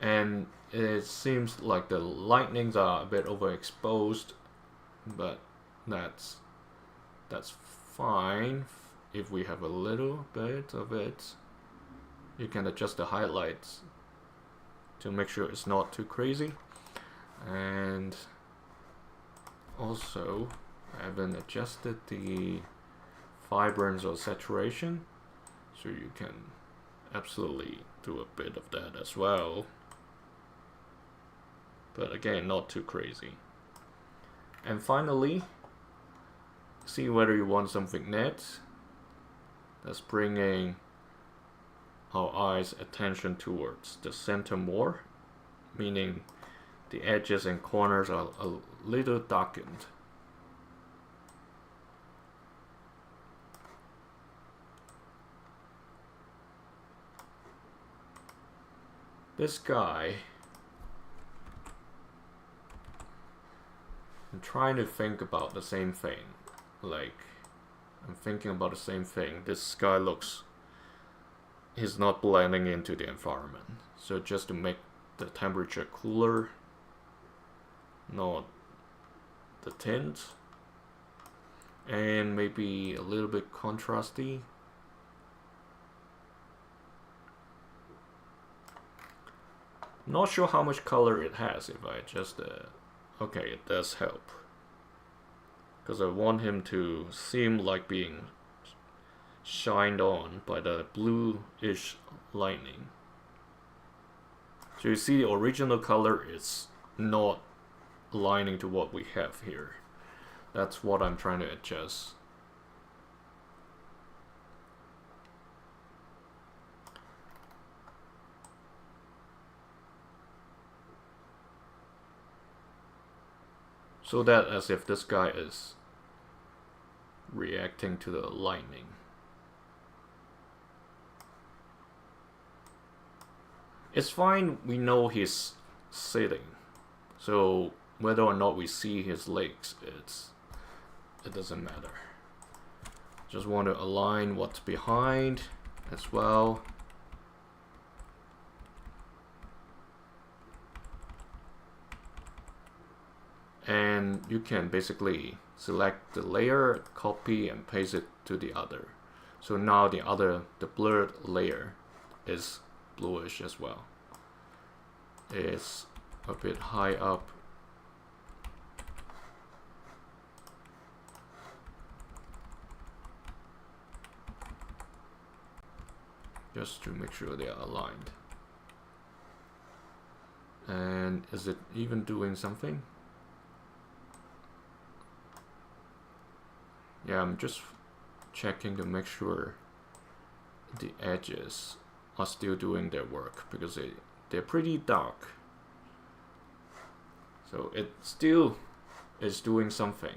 And it seems like the lightnings are a bit overexposed, but that's fine. If we have a little bit of it, you can adjust the highlights to make sure it's not too crazy. And also, I haven't adjusted the vibrance or saturation, so you can absolutely do a bit of that as well. But again, not too crazy. And finally, see whether you want some vignette. That's bringing our eyes' attention towards the center more, meaning the edges and corners are a little darkened. This guy, I'm trying to think about the same thing. Like, I'm thinking about the same thing. This guy looks, he's not blending into the environment. So just to make the temperature cooler, not the tint, and maybe a little bit contrasty. Not sure how much color it has if I adjust the... Okay, it does help. Because I want him to seem like being shined on by the bluish lightning. So you see the original color is not aligning to what we have here. That's what I'm trying to adjust. So that as if this guy is reacting to the lightning. It's fine, we know he's sitting. So whether or not we see his legs, it doesn't matter. Just want to align what's behind as well. And you can basically select the layer, copy and paste it to the other. So now the blurred layer is bluish as well. It's a bit high up. Just to make sure they are aligned. And is it even doing something? Yeah, I'm just checking to make sure the edges are still doing their work, because they're pretty dark. So it still is doing something,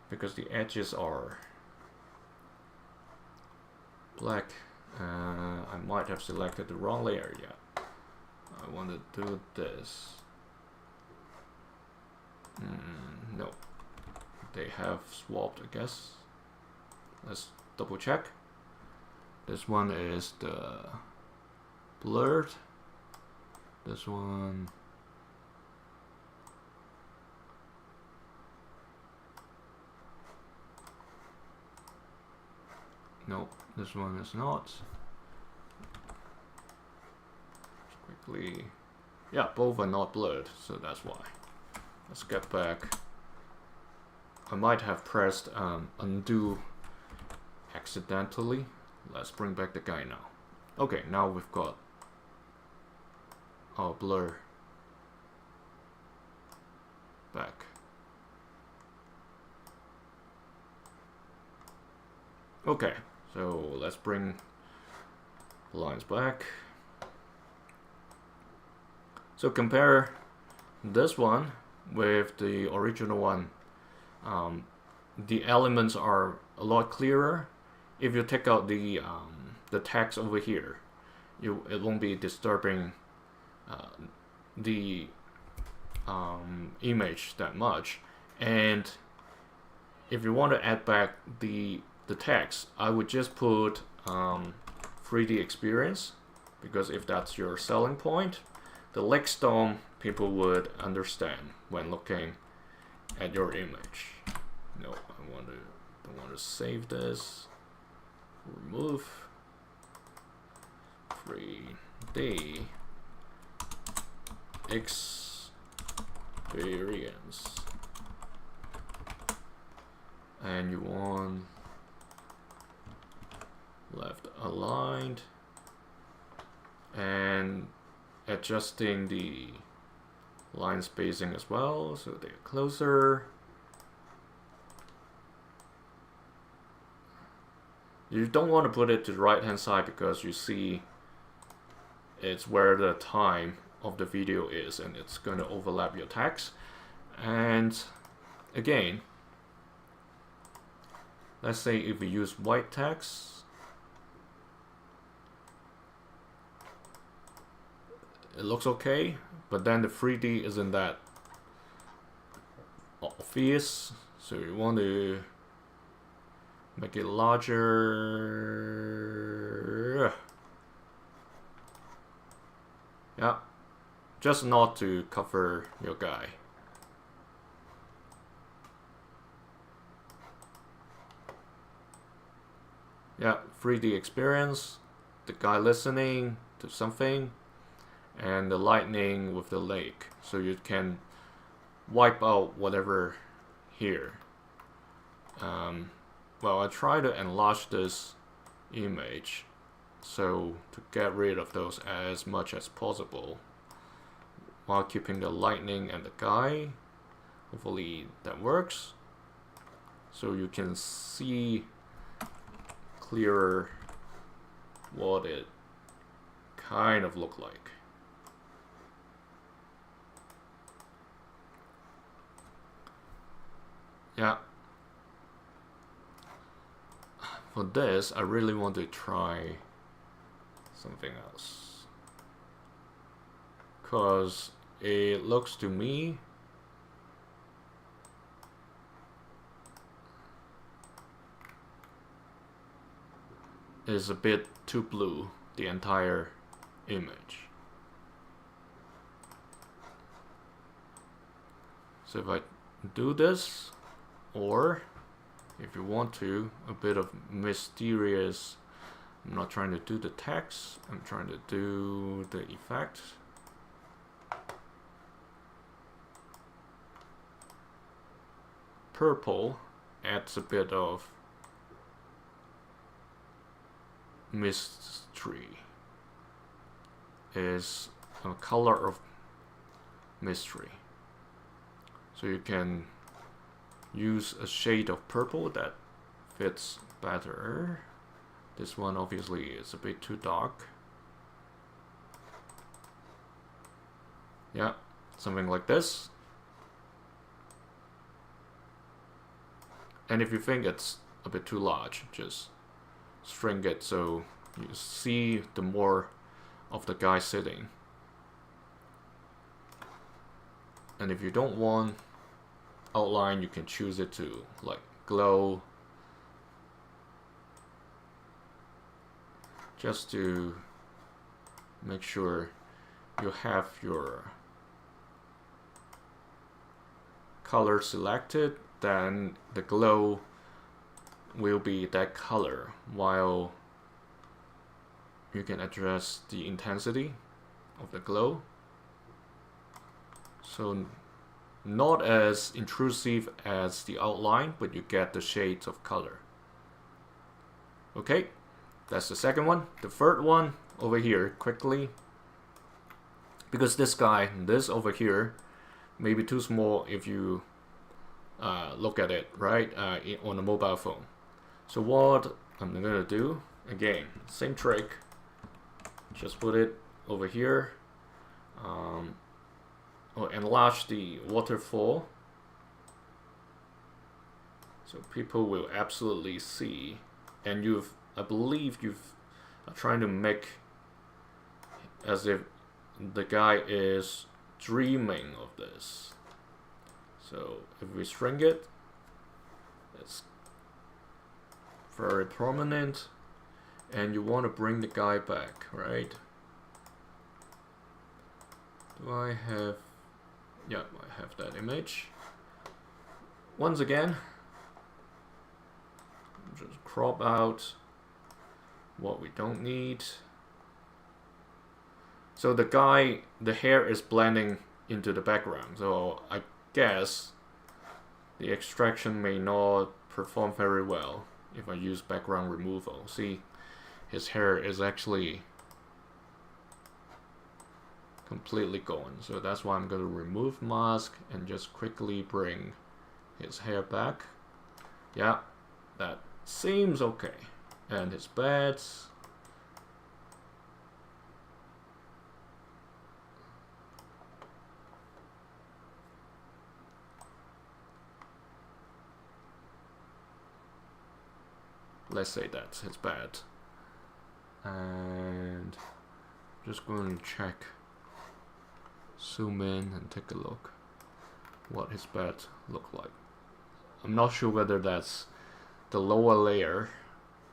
because the edges are black. I might have selected the wrong layer. Yeah, I want to do this. No, they have swapped, I guess. Let's double check. This one is the blurred. This one, no, this one is not. Quickly, yeah, both are not blurred, so that's why. Let's get back. I might have pressed undo accidentally. Let's bring back the guy now. Okay, now we've got our blur back. Okay, so let's bring the lines back. So compare this one with the original one. The elements are a lot clearer. If you take out the text over here, it won't be disturbing the image that much. And if you want to add back the text, I would just put 3D experience, because if that's your selling point, the lake storm people would understand when looking at your image. No, I don't want to save this. Remove 3D experience, and you want left aligned, and adjusting the line spacing as well, so they're closer. You don't want to put it to the right hand side, because you see it's where the time of the video is, and it's going to overlap your text. And again, let's say if we use white text, it looks okay, but then the 3D isn't that obvious, so you want to make it larger. Yeah, just not to cover your guy. Yeah, 3D experience, the guy listening to something, and the lightning with the lake, so you can wipe out whatever here. Well, I try to enlarge this image, so to get rid of those as much as possible, while keeping the lightning and the guy. Hopefully that works, so you can see clearer what it kind of look like. Yeah. For this, I really want to try something else, because it looks to me is a bit too blue, the entire image. So if I do this, or if you want to, a bit of mysterious, I'm not trying to do the text, I'm trying to do the effect. Purple adds a bit of mystery, is a color of mystery. So you can use a shade of purple that fits better. This one obviously is a bit too dark. Yeah, something like this. And if you think it's a bit too large, just shrink it so you see the more of the guy sitting. And if you don't want outline, you can choose it to like glow, just to make sure you have your color selected. Then the glow will be that color, while you can adjust the intensity of the glow. So not as intrusive as the outline, but you get the shades of color. Okay, that's the second one. The third one over here, quickly, because this guy, this over here, may be too small if you look at it, right, on a mobile phone. So what I'm gonna do, again, same trick, just put it over here, or enlarge the waterfall so people will absolutely see. And I believe are trying to make as if the guy is dreaming of this. So if we shrink it, it's very prominent, and you want to bring the guy back, right? Do I have... yeah, I have that image. Once again, just crop out what we don't need. So the guy, the hair is blending into the background, so I guess the extraction may not perform very well if I use background removal. See, his hair is actually completely gone, so that's why I'm going to remove mask and just quickly bring his hair back. Yeah, that seems okay. And his beds. Let's say that's his bed. And just going to check, zoom in and take a look what his bed look like. I'm not sure whether that's the lower layer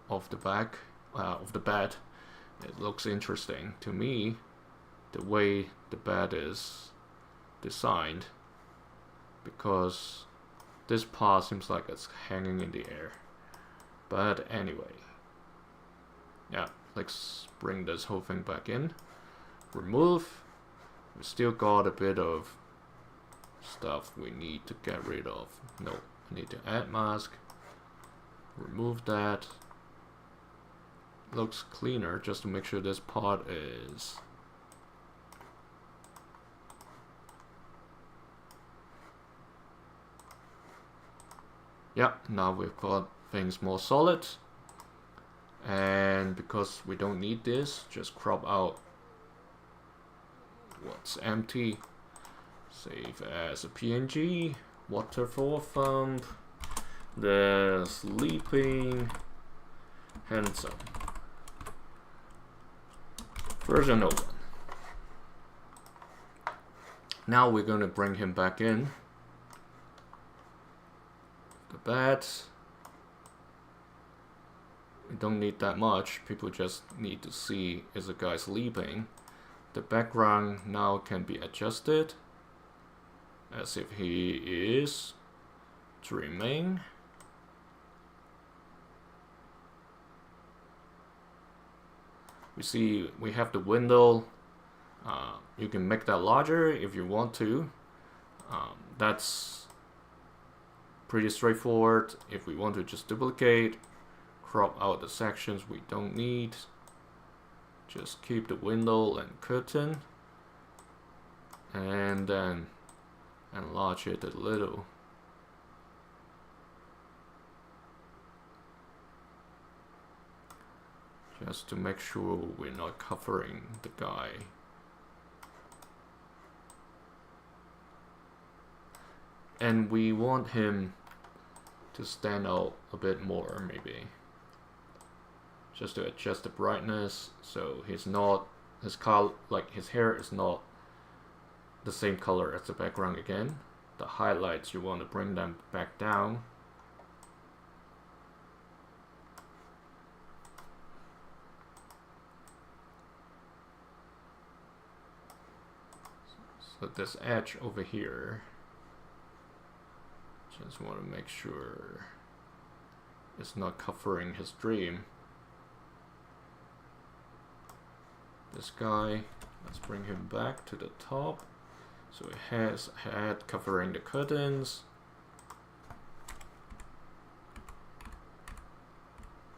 of the back of the bed. It looks interesting to me, the way the bed is designed, because this part seems like it's hanging in the air. But anyway, yeah, let's bring this whole thing back in. Remove. We still got a bit of stuff we need to get rid of. No, I need to add mask. Remove that. Looks cleaner, just to make sure this part is yeah, now we've got things more solid. And because we don't need this, just crop out what's empty. Save as a PNG. Waterfall thumb. The sleeping handsome. Version 01. Now we're going to bring him back in. The bed. We don't need that much. People just need to see is the guy sleeping. The background now can be adjusted as if he is dreaming. We see we have the window. You can make that larger if you want to. That's pretty straightforward. If we want to just duplicate, crop out the sections we don't need, just keep the window and curtain, and then enlarge it a little. just to make sure we're not covering the guy. And we want him to stand out a bit more, maybe. Just to adjust the brightness so he's not, his color, like his hair is not the same color as the background again. The highlights, you want to bring them back down. So this edge over here, just want to make sure it's not covering his dream. This guy, let's bring him back to the top. So it has head covering the curtains.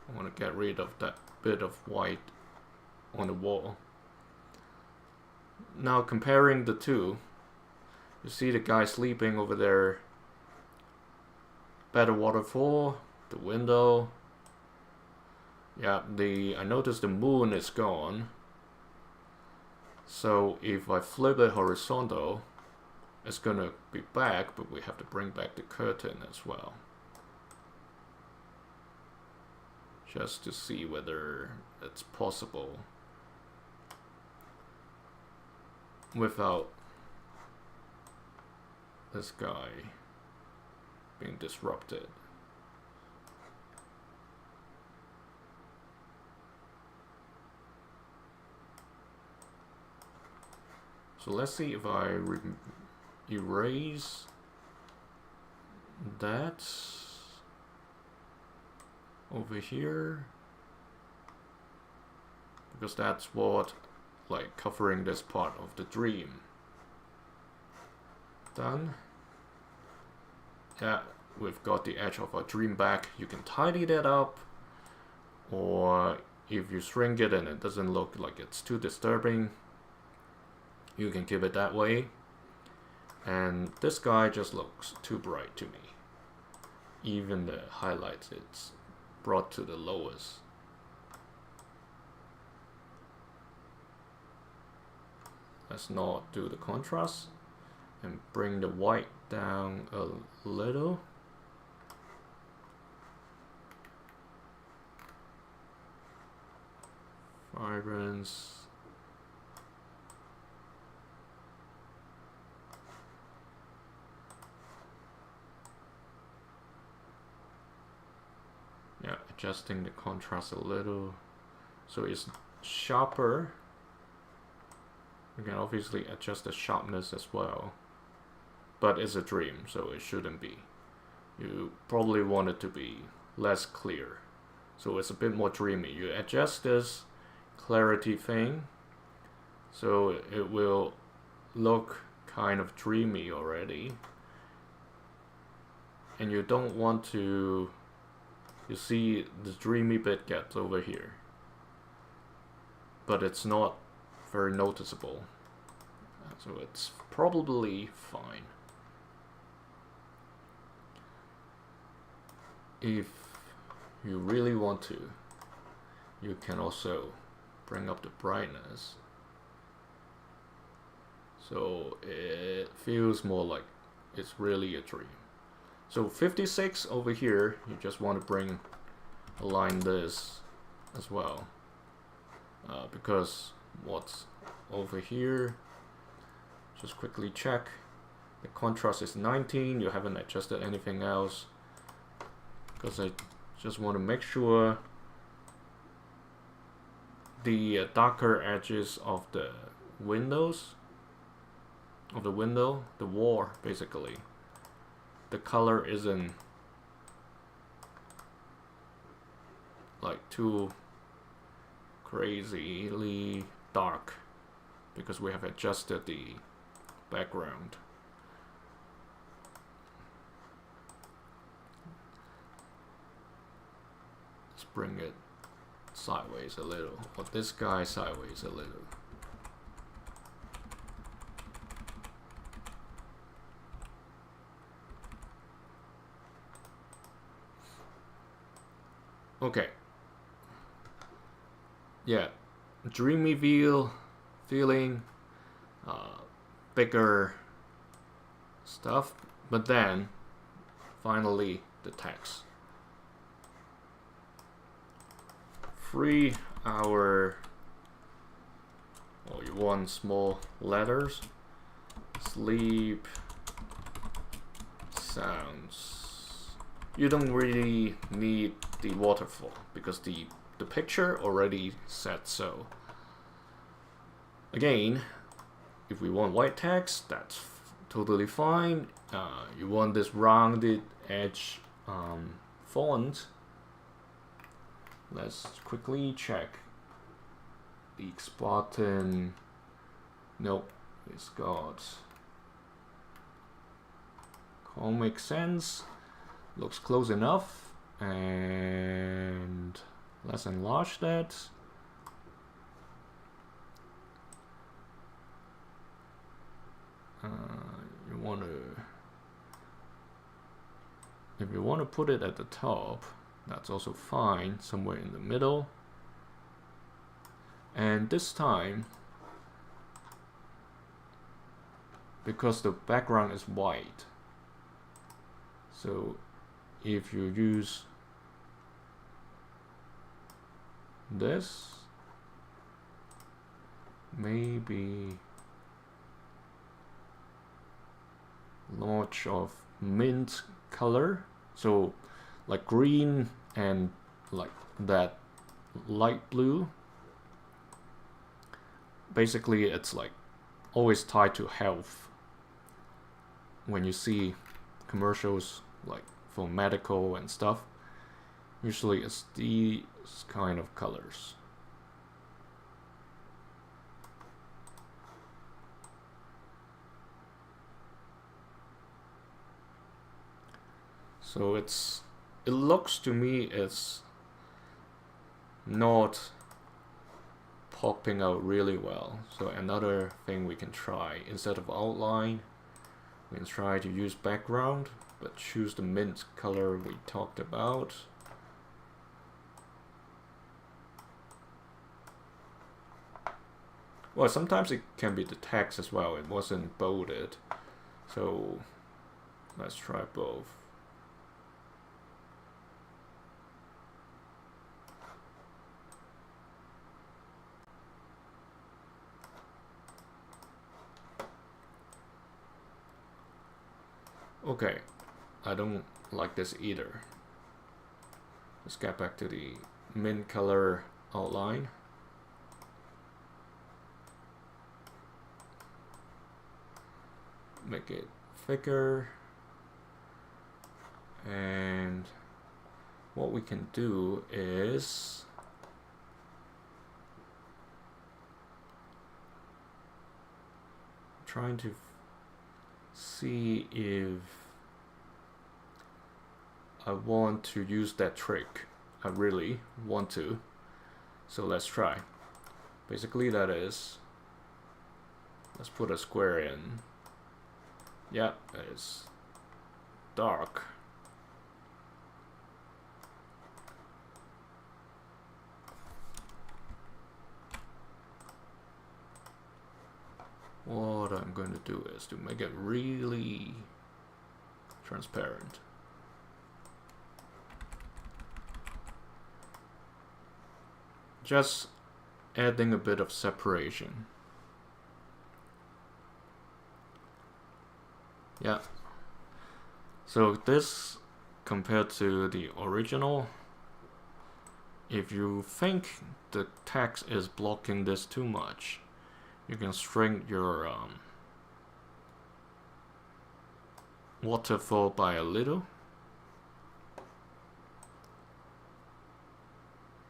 I want to get rid of that bit of white on the wall. Now comparing the two, you see the guy sleeping over there. Better waterfall, the window. Yeah, I noticed the moon is gone. So if I flip it horizontal, it's gonna be back, but we have to bring back the curtain as well. Just to see whether it's possible without this guy being disrupted. So let's see if I erase that over here, because that's what, like, covering this part of the dream. Done. Yeah, we've got the edge of our dream back. You can tidy that up, or if you shrink it and it doesn't look like it's too disturbing, you can keep it that way. And this guy just looks too bright to me. Even the highlights, it's brought to the lowest. Let's not do the contrast and bring the white down a little. Vibrance. Yeah, adjusting the contrast a little so it's sharper. You can obviously adjust the sharpness as well, but it's a dream, so it shouldn't be. You probably want it to be less clear, so it's a bit more dreamy. You adjust this clarity thing so it will look kind of dreamy already, and you don't want to, you see the dreamy bit gets over here, but it's not very noticeable, so it's probably fine. If you really want to, you can also bring up the brightness so it feels more like it's really a dream. So 56 over here, you just want to align this as well, because what's over here, just quickly check, the contrast is 19, you haven't adjusted anything else, because I just want to make sure the darker edges of the windows, the wall basically, the color isn't like too crazily dark, because we have adjusted the background. Let's bring it sideways a little, or this guy sideways a little. Okay. yeah, dreamy feeling, bigger stuff, but then finally the text. 3 hour, you want small letters, sleep sounds. You don't really need the waterfall because the picture already said so. Again, if we want white text, that's totally fine. You want this rounded edge font. Let's quickly check the X button. Nope, it's got Comic Sans. Looks close enough, and let's enlarge that. If you want to put it at the top, that's also fine, somewhere in the middle. And this time, because the background is white, so if you use this, maybe launch of mint color, so like green and like that light blue. Basically it's like always tied to health. When you see commercials like for medical and stuff, usually it's these kind of colors. So it looks to me it's not popping out really well. So another thing we can try, instead of outline, we can try to use background, but choose the mint color we talked about. Well, sometimes it can be the text as well. It wasn't bolded. So let's try both. Okay, I don't like this either. Let's get back to the mint color outline. Make it thicker. And what we can do is trying to see if I want to use that trick. I really want to. So let's try. Basically that is, let's put a square in. Yeah, that is dark. What I'm going to do is to make it really transparent. Just adding a bit of separation. Yeah. So this compared to the original, if you think the text is blocking this too much, you can shrink your waterfall by a little.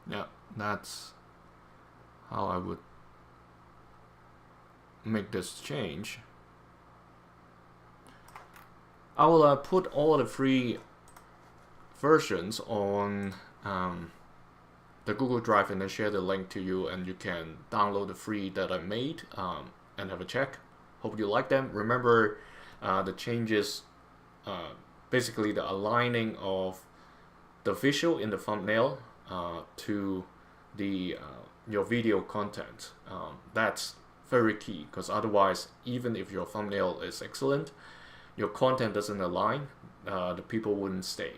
Yeah, that's how I would make this change. I will put all the free versions on the Google Drive and then share the link to you, and you can download the free that I made and have a check. Hope you like them. Remember the changes, basically the aligning of the visual in the thumbnail to the your video content. That's very key, because otherwise, even if your thumbnail is excellent, your content doesn't align, the people wouldn't stay.